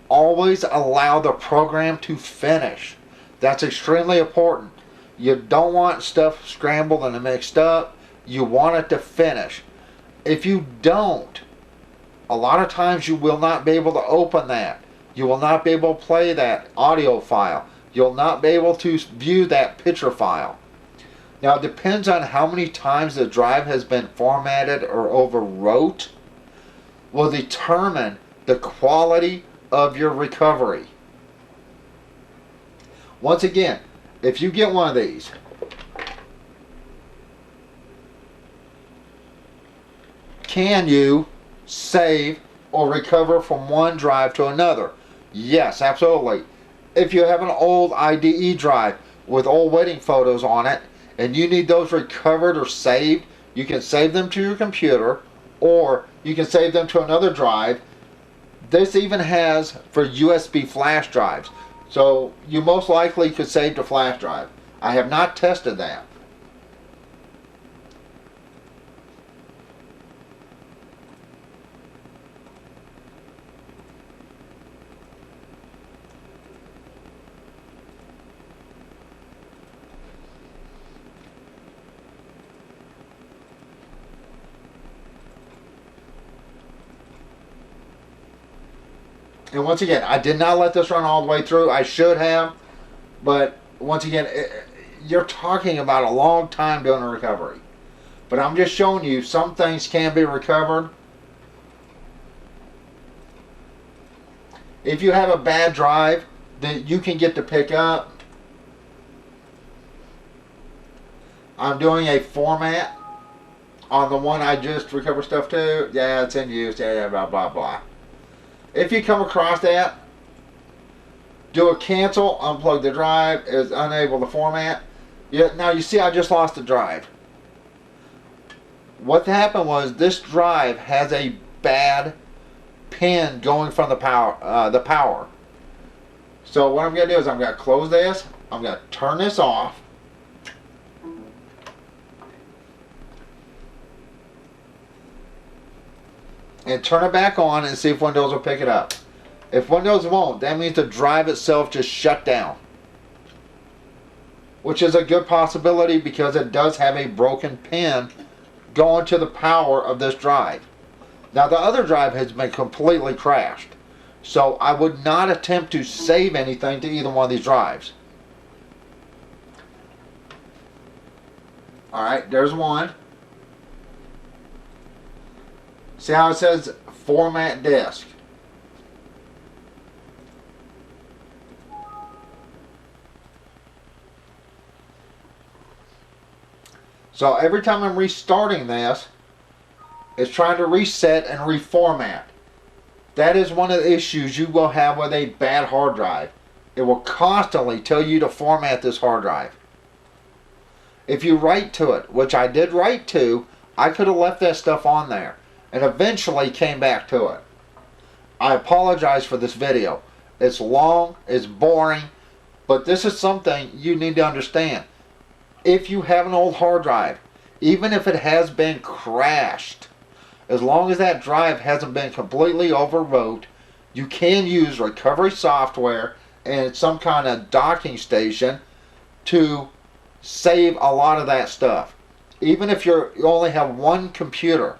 always allow the program to finish. That's extremely important. You don't want stuff scrambled and mixed up. You want it to finish. If you don't, a lot of times you will not be able to open that. You will not be able to play that audio file. You'll not be able to view that picture file. Now it depends on how many times the drive has been formatted or overwrote, will determine the quality of your recovery. Once again, if you get one of these, can you save or recover from one drive to another? Yes, absolutely. If you have an old IDE drive with old wedding photos on it and you need those recovered or saved, you can save them to your computer, or you can save them to another drive. This even has for USB flash drives, so you most likely could save to flash drive. I have not tested that. And once again, I did not let this run all the way through. I should have. But once again, you're talking about a long time doing a recovery. But I'm just showing you some things can be recovered. If you have a bad drive that you can get to pick up, I'm doing a format on the one I just recovered stuff to. Yeah, it's in use. Yeah, blah, blah, blah. If you come across that, do a cancel, unplug the drive, is unable to format. Now you see I just lost the drive. What happened was this drive has a bad pin going from the power. So what I'm going to do is I'm going to close this, I'm going to turn this off. and turn it back on and see if Windows will pick it up. If Windows won't, that means the drive itself just shut down, which is a good possibility because it does have a broken pin going to the power of this drive. Now the other drive has been completely crashed, so I would not attempt to save anything to either one of these drives. Alright, there's one. See how it says format disk? So every time I'm restarting this, it's trying to reset and reformat. That is one of the issues you will have with a bad hard drive. It will constantly tell you to format this hard drive. If you write to it, which I did write to, I could have left that stuff on there and eventually came back to it. I apologize for this video. It's long, it's boring, but this is something you need to understand. If you have an old hard drive, even if it has been crashed, as long as that drive hasn't been completely overwrote, you can use recovery software and some kind of docking station to save a lot of that stuff, even if you only have one computer.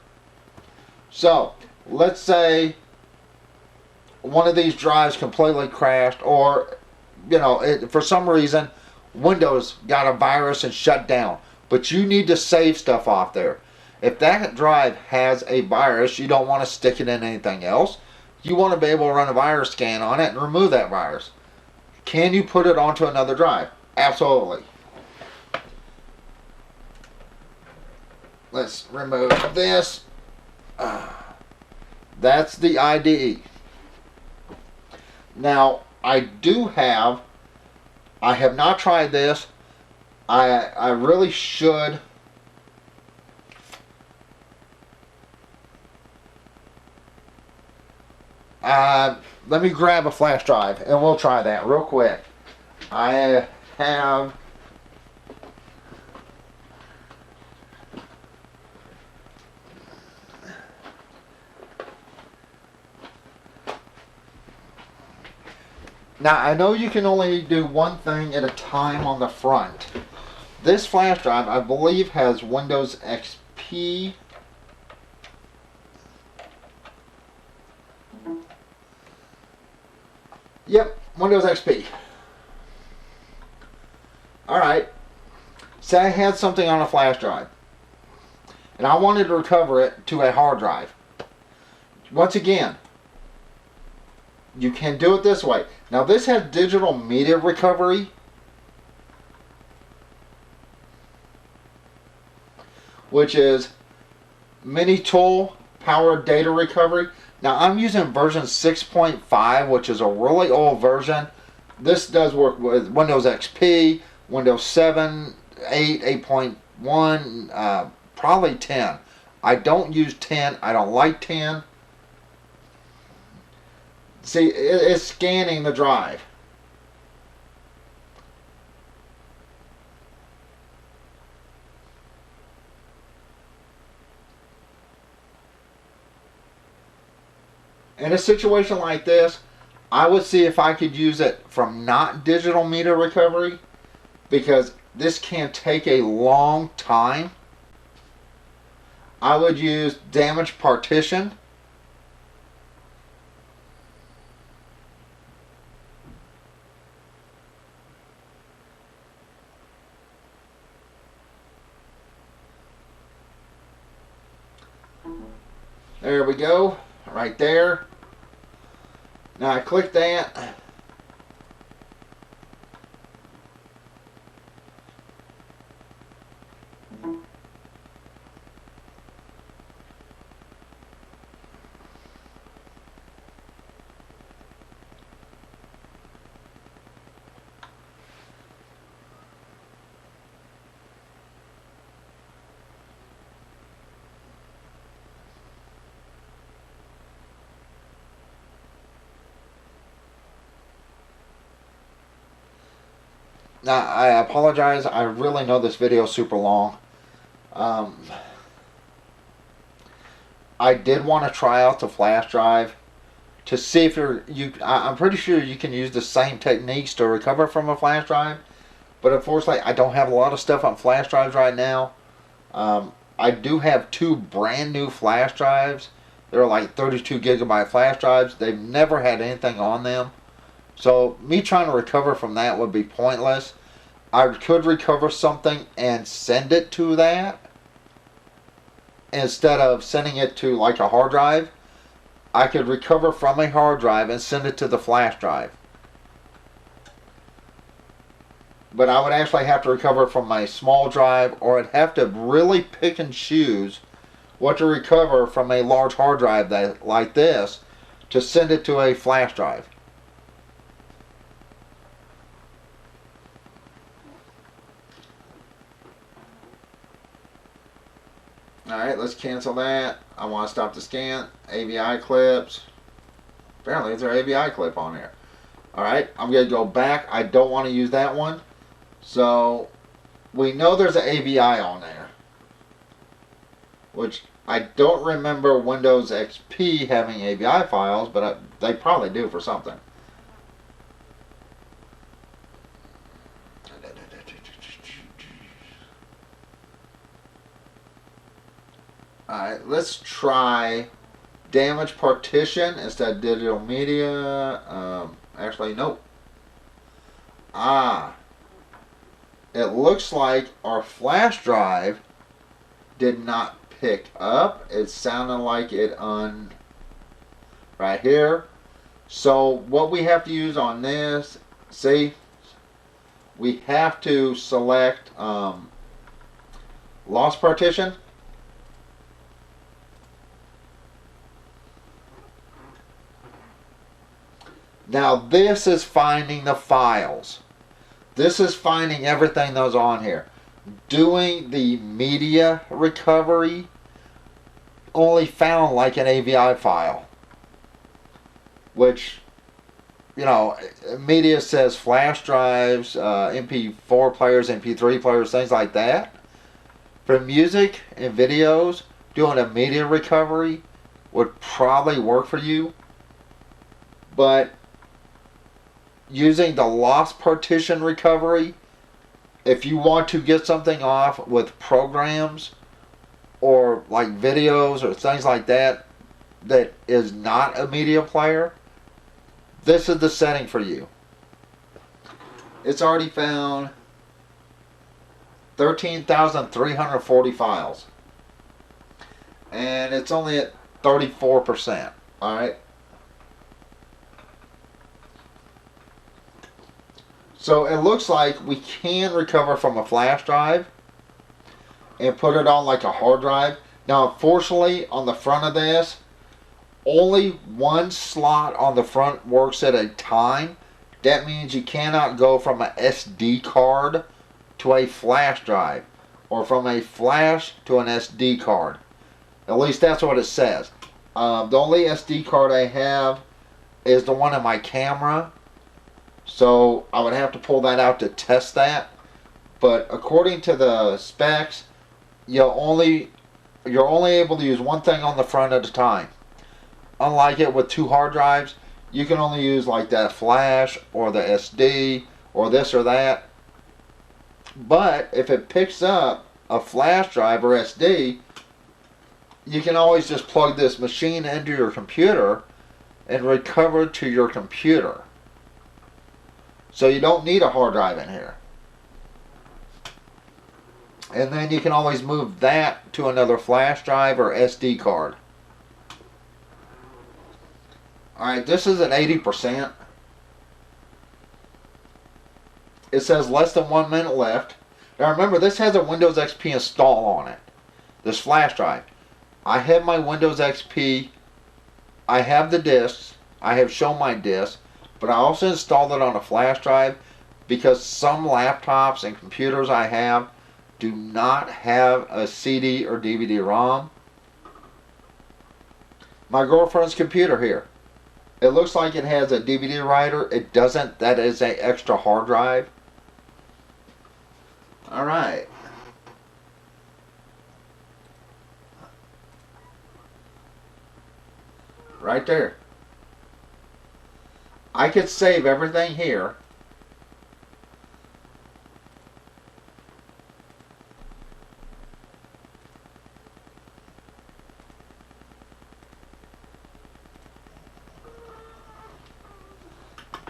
So let's say one of these drives completely crashed, or for some reason Windows got a virus and shut down, but you need to save stuff off there. If that drive has a virus, you don't want to stick it in anything else. You want to be able to run a virus scan on it and remove that virus. Can you put it onto another drive? Absolutely. Let's remove this. That's the IDE. Now, I have not tried this. I really should. Let me grab a flash drive and we'll try that real quick. I have now, I know you can only do one thing at a time on the front. This flash drive, I believe, has Windows XP. Yep, Windows XP. Alright. Say I had something on a flash drive, and I wanted to recover it to a hard drive. Once again, you can do it this way. Now this has digital media recovery. Which is Minitool power data recovery. Now I'm using version 6.5, which is a really old version. This does work with Windows XP, Windows 7, 8, 8.1, probably 10. I don't use 10. I don't like 10. See, it's scanning the drive. In a situation like this, I would see if I could use it from not digital media recovery, because this can take a long time. I would use damaged partition. There we go, right there. Now I click that. Now, I apologize. I really know this video is super long. I did want to try out the flash drive to see if I'm pretty sure you can use the same techniques to recover from a flash drive, but unfortunately I don't have a lot of stuff on flash drives right now. I do have 2 brand new flash drives. They're like 32 gigabyte flash drives. They've never had anything on them, so me trying to recover from that would be pointless. I could recover something and send it to that instead of sending it to like a hard drive. I could recover from a hard drive and send it to the flash drive. But I would actually have to recover from my small drive, or I'd have to really pick and choose what to recover from a large hard drive that, like this, to send it to a flash drive. Alright, let's cancel that. I want to stop the scan. AVI clips. Apparently there's an AVI clip on here. Alright, I'm going to go back. I don't want to use that one. So, we know there's an AVI on there. Which, I don't remember Windows XP having AVI files, but they probably do for something. Alright, let's try damage partition instead of digital media. Actually, nope. It looks like our flash drive did not pick up. It sounded like it right here. So what we have to use on this, see, we have to select loss partition. Now this is finding the files. This is finding everything that was on here. Doing the media recovery only found like an AVI file. Which, you know, media says flash drives, MP4 players, MP3 players, things like that. For music and videos, doing a media recovery would probably work for you. But using the loss partition recovery, if you want to get something off with programs or like videos or things like that that is not a media player, this is the setting for you. It's already found 13,340 files, and it's only at 34%. Alright, so it looks like we can recover from a flash drive and put it on like a hard drive. Now, unfortunately, on the front of this, only one slot on the front works at a time. That means you cannot go from an SD card to a flash drive, or from a flash to an SD card. At least that's what it says. The only SD card I have is the one in my camera. So I would have to pull that out to test that. But according to the specs, you're only able to use one thing on the front at a time. Unlike it with 2 hard drives, you can only use like that flash or the SD or this or that. But if it picks up a flash drive or SD, you can always just plug this machine into your computer and recover to your computer. So you don't need a hard drive in here. And then you can always move that to another flash drive or SD card. Alright, this is at 80%. It says less than 1 minute left. Now remember, this has a Windows XP install on it. This flash drive. I have my Windows XP. I have the discs. I have shown my discs. But I also installed it on a flash drive because some laptops and computers I have do not have a CD or DVD-ROM. My girlfriend's computer here, it looks like it has a DVD writer. It doesn't. That is an extra hard drive. Alright. right there. I could save everything here.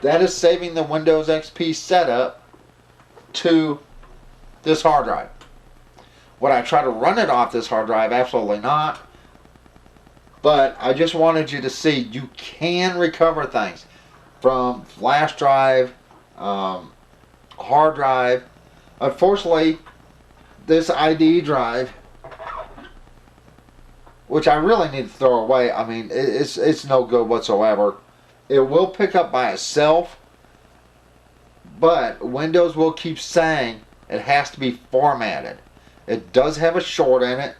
That is saving the Windows XP setup to this hard drive. Would I try to run it off this hard drive? Absolutely not. But I just wanted you to see you can recover things from flash drive, hard drive. Unfortunately, this IDE drive, which I really need to throw away, I mean, it's no good whatsoever. It will pick up by itself, but Windows will keep saying it has to be formatted. It does have a short in it.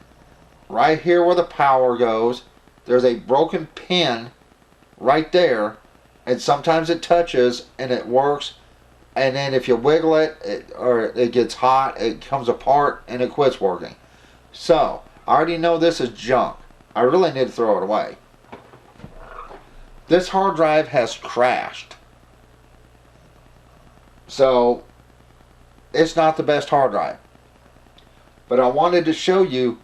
Right here where the power goes, there's a broken pin right there, and sometimes it touches and it works, and then if you wiggle it, or it gets hot, it comes apart and it quits working. So I already know this is junk. I really need to throw it away. This hard drive has crashed, so it's not the best hard drive. But I wanted to show you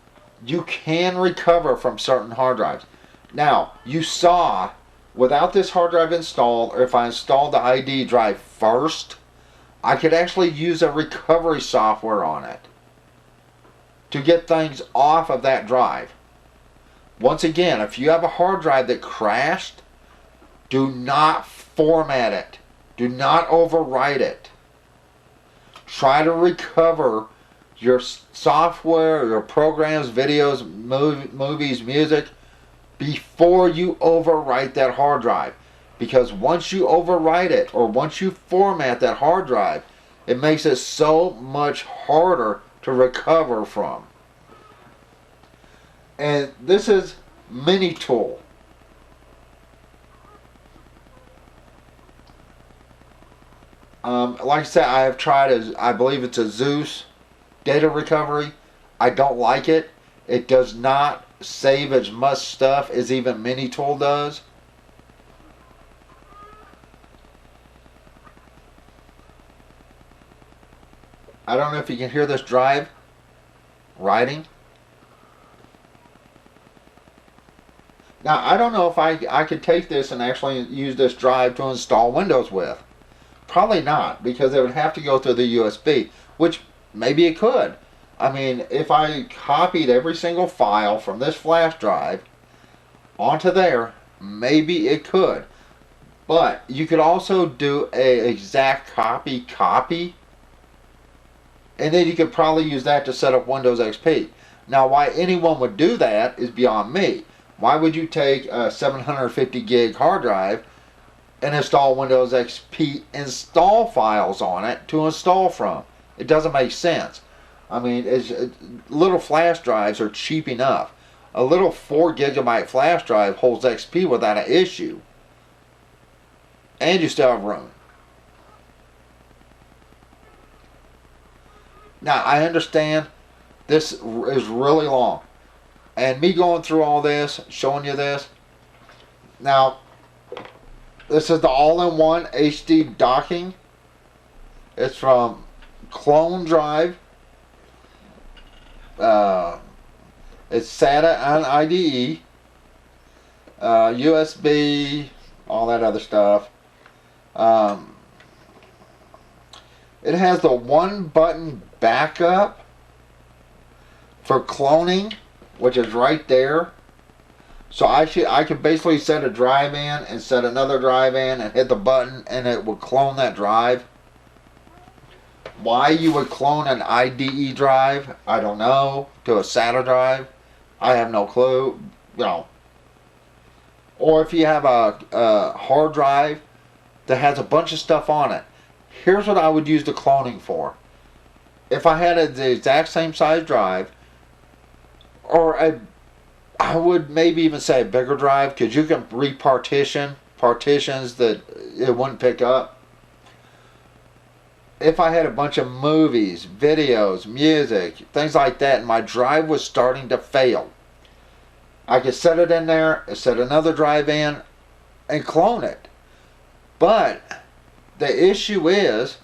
you can recover from certain hard drives. Now, you saw without this hard drive installed, or if I installed the IDE drive first, I could actually use a recovery software on it to get things off of that drive. Once again, if you have a hard drive that crashed, do not format it. Do not overwrite it. Try to recover your software, your programs, videos, movies, music, before you overwrite that hard drive. Because once you overwrite it, or once you format that hard drive, it makes it so much harder to recover from. And this is Minitool. Like I said, I have tried, I believe it's a Zeus data recovery. I don't like it. It does not save as much stuff as even Minitool does. I don't know if you can hear this drive writing. Now, I don't know if I could take this and actually use this drive to install Windows with. Probably not, because it would have to go through the USB, which maybe it could. I mean, if I copied every single file from this flash drive onto there, maybe it could. But you could also do a exact copy, and then you could probably use that to set up Windows XP. Now, why anyone would do that is beyond me. Why would you take a 750 gig hard drive and install Windows XP install files on it to install from? It doesn't make sense. I mean, little flash drives are cheap enough. A little 4 gigabyte flash drive holds XP without an issue. And you still have room. Now, I understand this is really long. And me going through all this, showing you this. Now, this is the all-in-one HD docking. It's from Clone Drive. It's SATA and IDE. USB, all that other stuff. It has the one-button backup for cloning, which is right there. So I could basically set a drive in and set another drive in and hit the button and it would clone that drive. Why you would clone an IDE drive, I don't know, to a SATA drive, I have no clue. You know. Or if you have a hard drive that has a bunch of stuff on it. Here's what I would use the cloning for. If I had the exact same size drive, or I would maybe even say a bigger drive, because you can repartition partitions that it wouldn't pick up. If I had a bunch of movies, videos, music, things like that, and my drive was starting to fail, I could set it in there, set another drive in, and clone it. But the issue is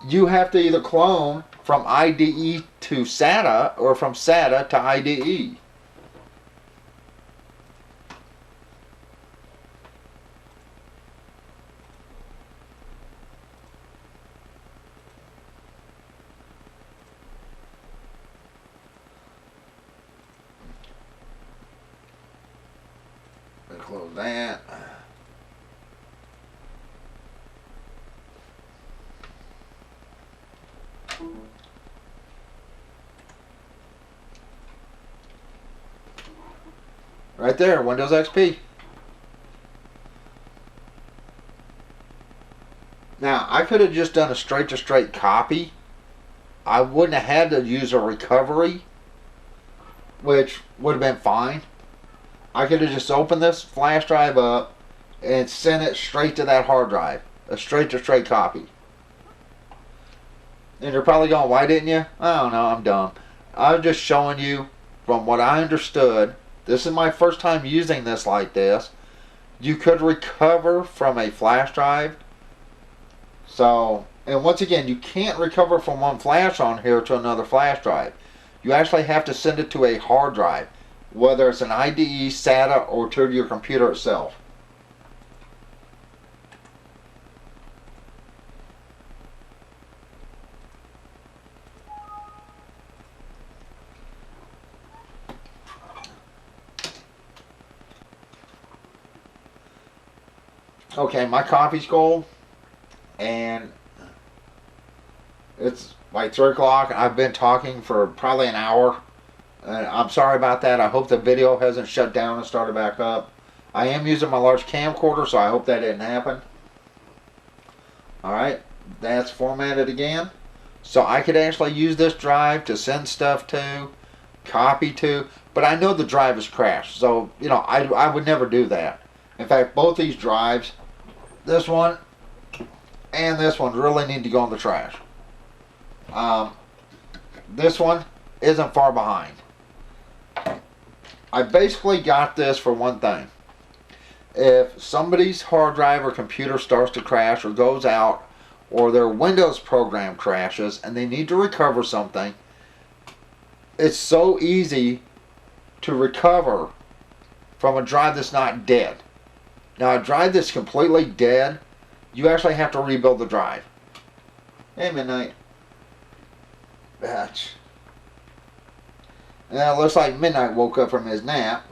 you have to either clone from IDE to SATA or from SATA to IDE. Close that. Right there, Windows XP. Now, I could have just done a straight-to-straight copy. I wouldn't have had to use a recovery, which would have been fine. I could have just opened this flash drive up and sent it straight to that hard drive. A straight-to-straight copy. And you're probably going, why didn't you? I don't know, I'm dumb. I'm just showing you from what I understood. This is my first time using this like this. You could recover from a flash drive. So, and once again, you can't recover from one flash on here to another flash drive. You actually have to send it to a hard drive, whether it's an IDE, SATA, or to your computer itself. Okay, my coffee's cold, and it's like 3 o'clock. I've been talking for probably an hour. I'm sorry about that. I hope the video hasn't shut down and started back up. I am using my large camcorder, so I hope that didn't happen. Alright, that's formatted again. So I could actually use this drive to send stuff to, copy to, but I know the drive is crashed, so, you know, I would never do that. In fact, both these drives, this one and this one, really need to go in the trash. This one isn't far behind. I basically got this for one thing. If somebody's hard drive or computer starts to crash or goes out, or their Windows program crashes and they need to recover something, it's so easy to recover from a drive that's not dead. Now, a drive that's completely dead, you actually have to rebuild the drive. Hey, Midnight. Batch. Now, it looks like Midnight woke up from his nap.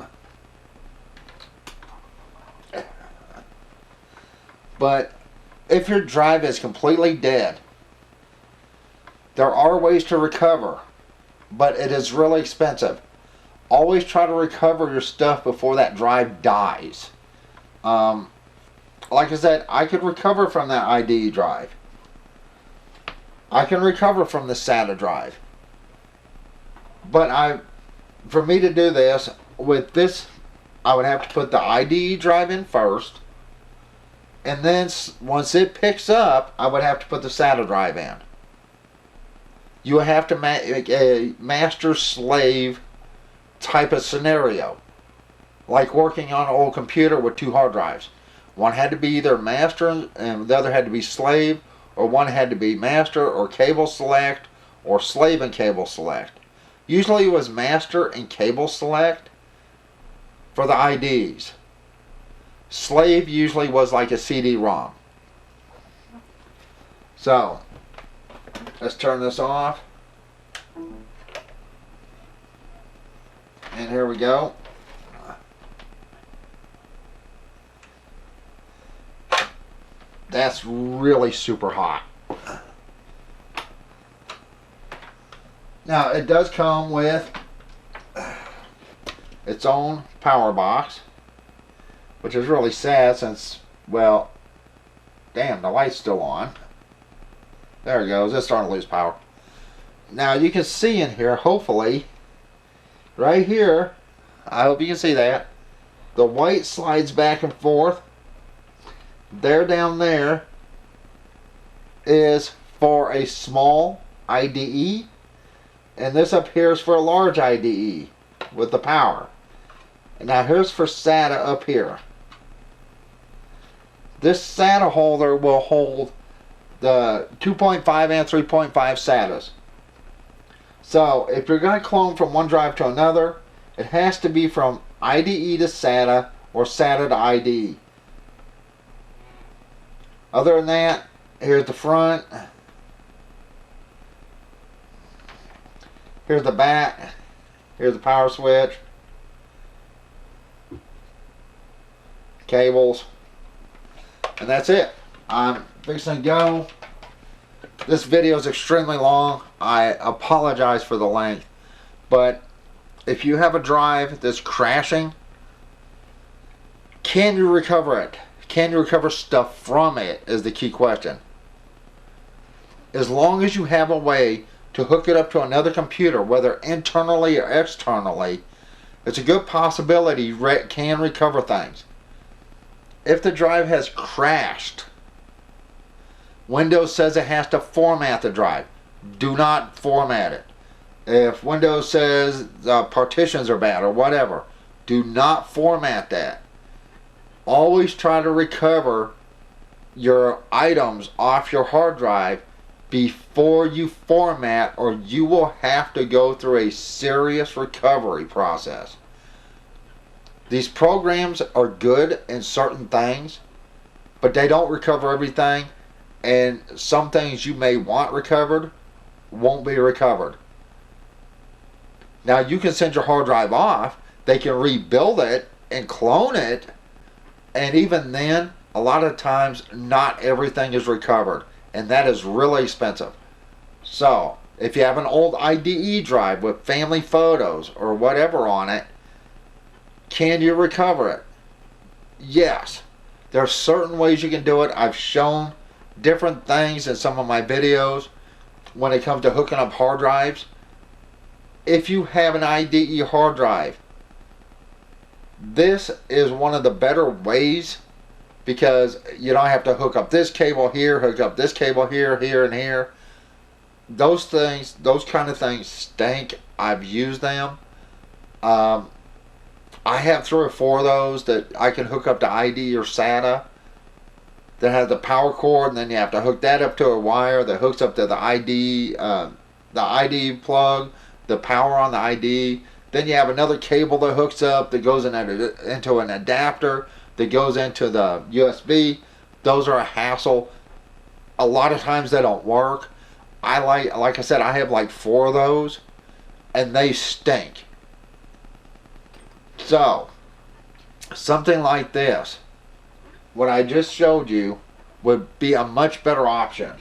But if your drive is completely dead, there are ways to recover, but it is really expensive. Always try to recover your stuff before that drive dies. Like I said, I could recover from that IDE drive. I can recover from the SATA drive. But for me to do this, with this, I would have to put the IDE drive in first. And then, once it picks up, I would have to put the SATA drive in. You would have to make a master-slave type of scenario. Like working on an old computer with 2 hard drives. One had to be either master and the other had to be slave, or one had to be master or cable select, or slave and cable select. Usually it was master and cable select for the IDs. Slave usually was like a CD-ROM. So, let's turn this off. And here we go. That's really super hot. Now, it does come with its own power box, which is really sad since, well, damn, the light's still on. There it goes. It's starting to lose power. Now, you can see in here, hopefully, right here, I hope you can see that, the white slides back and forth. There down there is for a small IDE, and this up here is for a large IDE. with the power. Now here's for SATA up here. This SATA holder will hold the 2.5 and 3.5 SATAs. So if you're going to clone from one drive to another, it has to be from IDE to SATA or SATA to IDE. Other than that, here's the front. Here's the back. Here's the power switch. Cables. And that's it. I'm fixing to go. This video is extremely long. I apologize for the length. But if you have a drive that's crashing, can you recover it? Can you recover stuff from it is the key question. As long as you have a way to hook it up to another computer, whether internally or externally, it's a good possibility you can recover things. If the drive has crashed, Windows says it has to format the drive. Do not format it. If Windows says the partitions are bad or whatever, do not format that. Always try to recover your items off your hard drive before you format, or you will have to go through a serious recovery process. These programs are good in certain things, but they don't recover everything, and some things you may want recovered won't be recovered. Now you can send your hard drive off, they can rebuild it and clone it, and even then, a lot of times not everything is recovered, and that is really expensive. So if you have an old IDE drive with family photos or whatever on it, can you recover it? Yes. There are certain ways you can do it. I've shown different things in some of my videos when it comes to hooking up hard drives. If you have an IDE hard drive, this is one of the better ways, because you don't have to hook up this cable here, hook up this cable here, here, and here. Those things, those kind of things stink. I've used them. I have 3 or 4 of those that I can hook up to IDE or SATA that has the power cord, and then you have to hook that up to a wire that hooks up to the IDE plug, the power on the IDE. Then you have another cable that hooks up that goes into an adapter that goes into the USB. Those are a hassle. A lot of times they don't work. Like I said, I have like 4 of those, and they stink. So, something like this, what I just showed you, would be a much better option.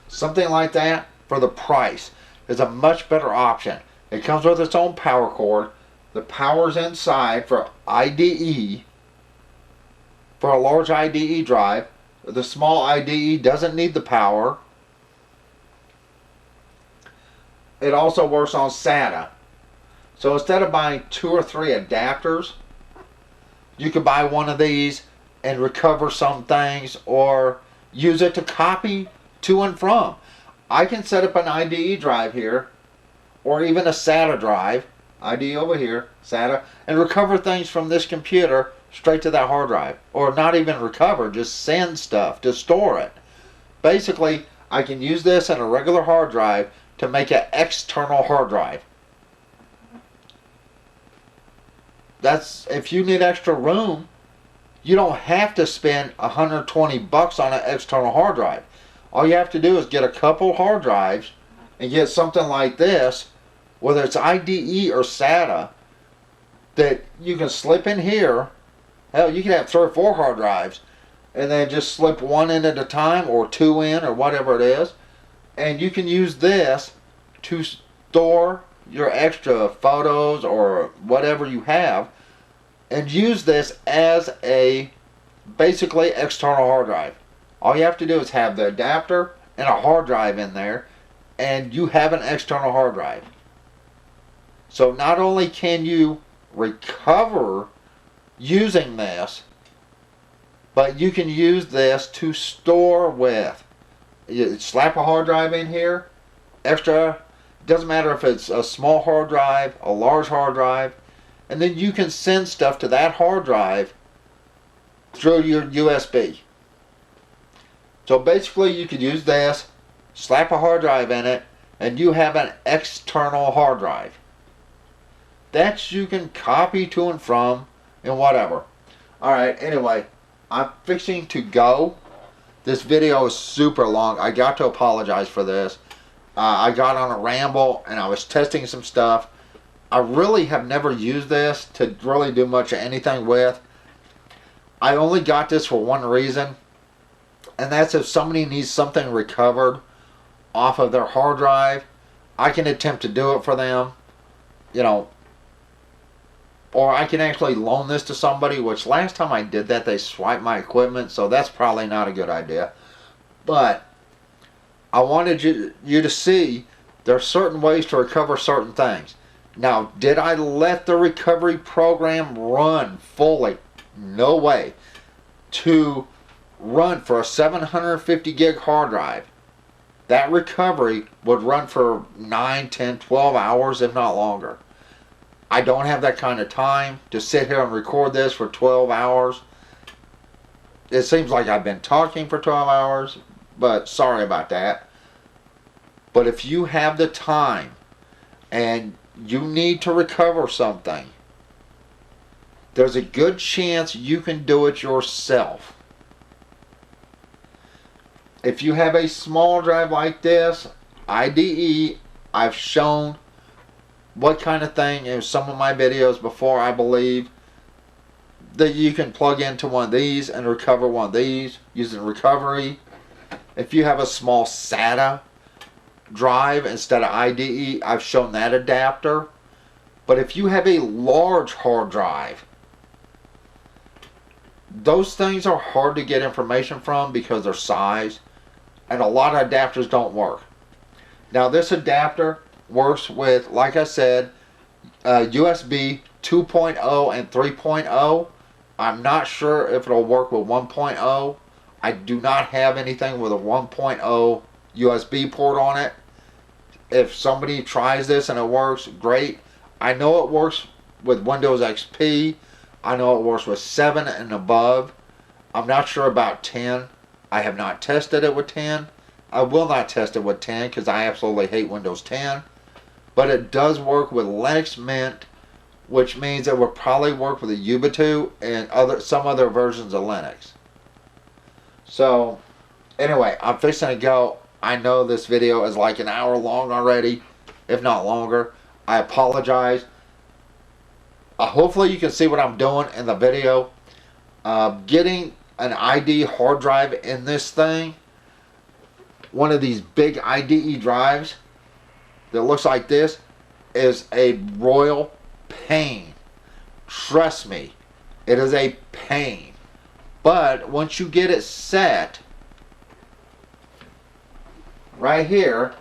Something like that, for the price, is a much better option. It comes with its own power cord. The power's inside for IDE, for a large IDE drive. The small IDE doesn't need the power. It also works on SATA. So instead of buying 2 or 3 adapters, you could buy one of these and recover some things, or use it to copy to and from. I can set up an IDE drive here, or even a SATA drive, IDE over here, SATA, and recover things from this computer straight to that hard drive. Or not even recover, just send stuff to store it. Basically, I can use this in a regular hard drive to make an external hard drive. That's, if you need extra room, you don't have to spend $120 on an external hard drive. All you have to do is get a couple hard drives and get something like this, whether it's IDE or SATA, that you can slip in here. Hell, you can have 3 or 4 hard drives, and then just slip 1 in at a time, or 2 in, or whatever it is, and you can use this to store your extra photos or whatever you have, and use this as a basically external hard drive. All you have to do is have the adapter and a hard drive in there, and you have an external hard drive. So not only can you recover using this, But you can use this to store with. You slap a hard drive in here, extra. Doesn't matter if it's a small hard drive, a large hard drive, and then you can send stuff to that hard drive through your USB. So basically you could use this, slap a hard drive in it, and you have an external hard drive that you can copy to and from and whatever. Alright, anyway, I'm fixing to go. This video is super long. I got to apologize for this. I got on a ramble and I was testing some stuff. I really have never used this to really do much of anything with. I only got this for one reason, and that's if somebody needs something recovered off of their hard drive, I can attempt to do it for them, you know, or I can actually loan this to somebody, which last time I did that they swiped my equipment, so that's probably not a good idea. But I wanted you to see there are certain ways to recover certain things. Now, did I let the recovery program run fully? No way. To run for a 750 gig hard drive, that recovery would run for 9, 10, 12 hours, if not longer. I don't have that kind of time to sit here and record this for 12 hours. It seems like I've been talking for 12 hours, but sorry about that. But if you have the time and you need to recover something, there's a good chance you can do it yourself. If you have a small drive like this, IDE, I've shown what kind of thing in some of my videos before, I believe, that you can plug into one of these and recover one of these using recovery. If you have a small SATA drive instead of IDE, I've shown that adapter. But if you have a large hard drive, those things are hard to get information from because their size, and a lot of adapters don't work. Now this adapter works with, like I said, USB 2.0 and 3.0. I'm not sure if it'll work with 1.0. I do not have anything with a 1.0 USB port on it. If somebody tries this and it works, great. I know it works with Windows XP. I know it works with 7 and above. I'm not sure about 10. I have not tested it with 10. I will not test it with 10 because I absolutely hate Windows 10. But it does work with Linux Mint, which means it will probably work with a Ubuntu and some other versions of Linux. So, anyway, I'm fixing to go. I know this video is like an hour long already, if not longer. I apologize. Hopefully you can see what I'm doing in the video. Getting an IDE hard drive in this thing, one of these big IDE drives that looks like this, is a royal pain. Trust me, it is a pain. But once you get it set, right here,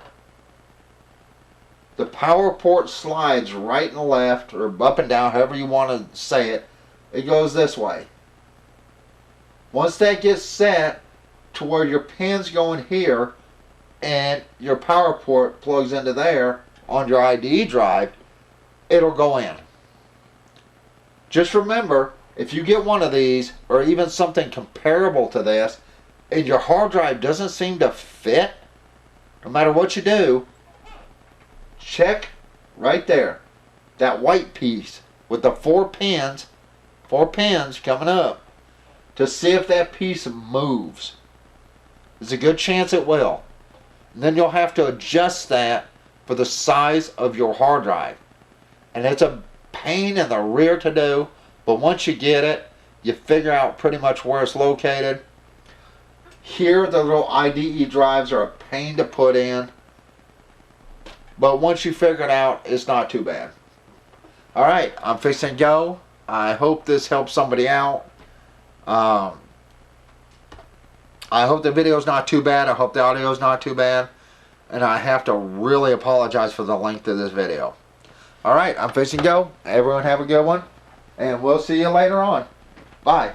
the power port slides right and left, or up and down, however you want to say it. It goes this way. Once that gets set to where your pin's going here and your power port plugs into there on your IDE drive, it'll go in. Just remember, if you get one of these, or even something comparable to this, and your hard drive doesn't seem to fit, no matter what you do, check right there, that white piece with the four pins coming up, to see if that piece moves. There's a good chance it will. And then you'll have to adjust that for the size of your hard drive. And it's a pain in the rear to do, but once you get it, you figure out pretty much where it's located. Here, the little IDE drives are a pain to put in, but once you figure it out, it's not too bad. Alright, I'm fixing to go. I hope this helps somebody out. I hope the video is not too bad. I hope the audio is not too bad. And I have to really apologize for the length of this video. Alright, I'm fixing to go. Everyone have a good one. And we'll see you later on. Bye.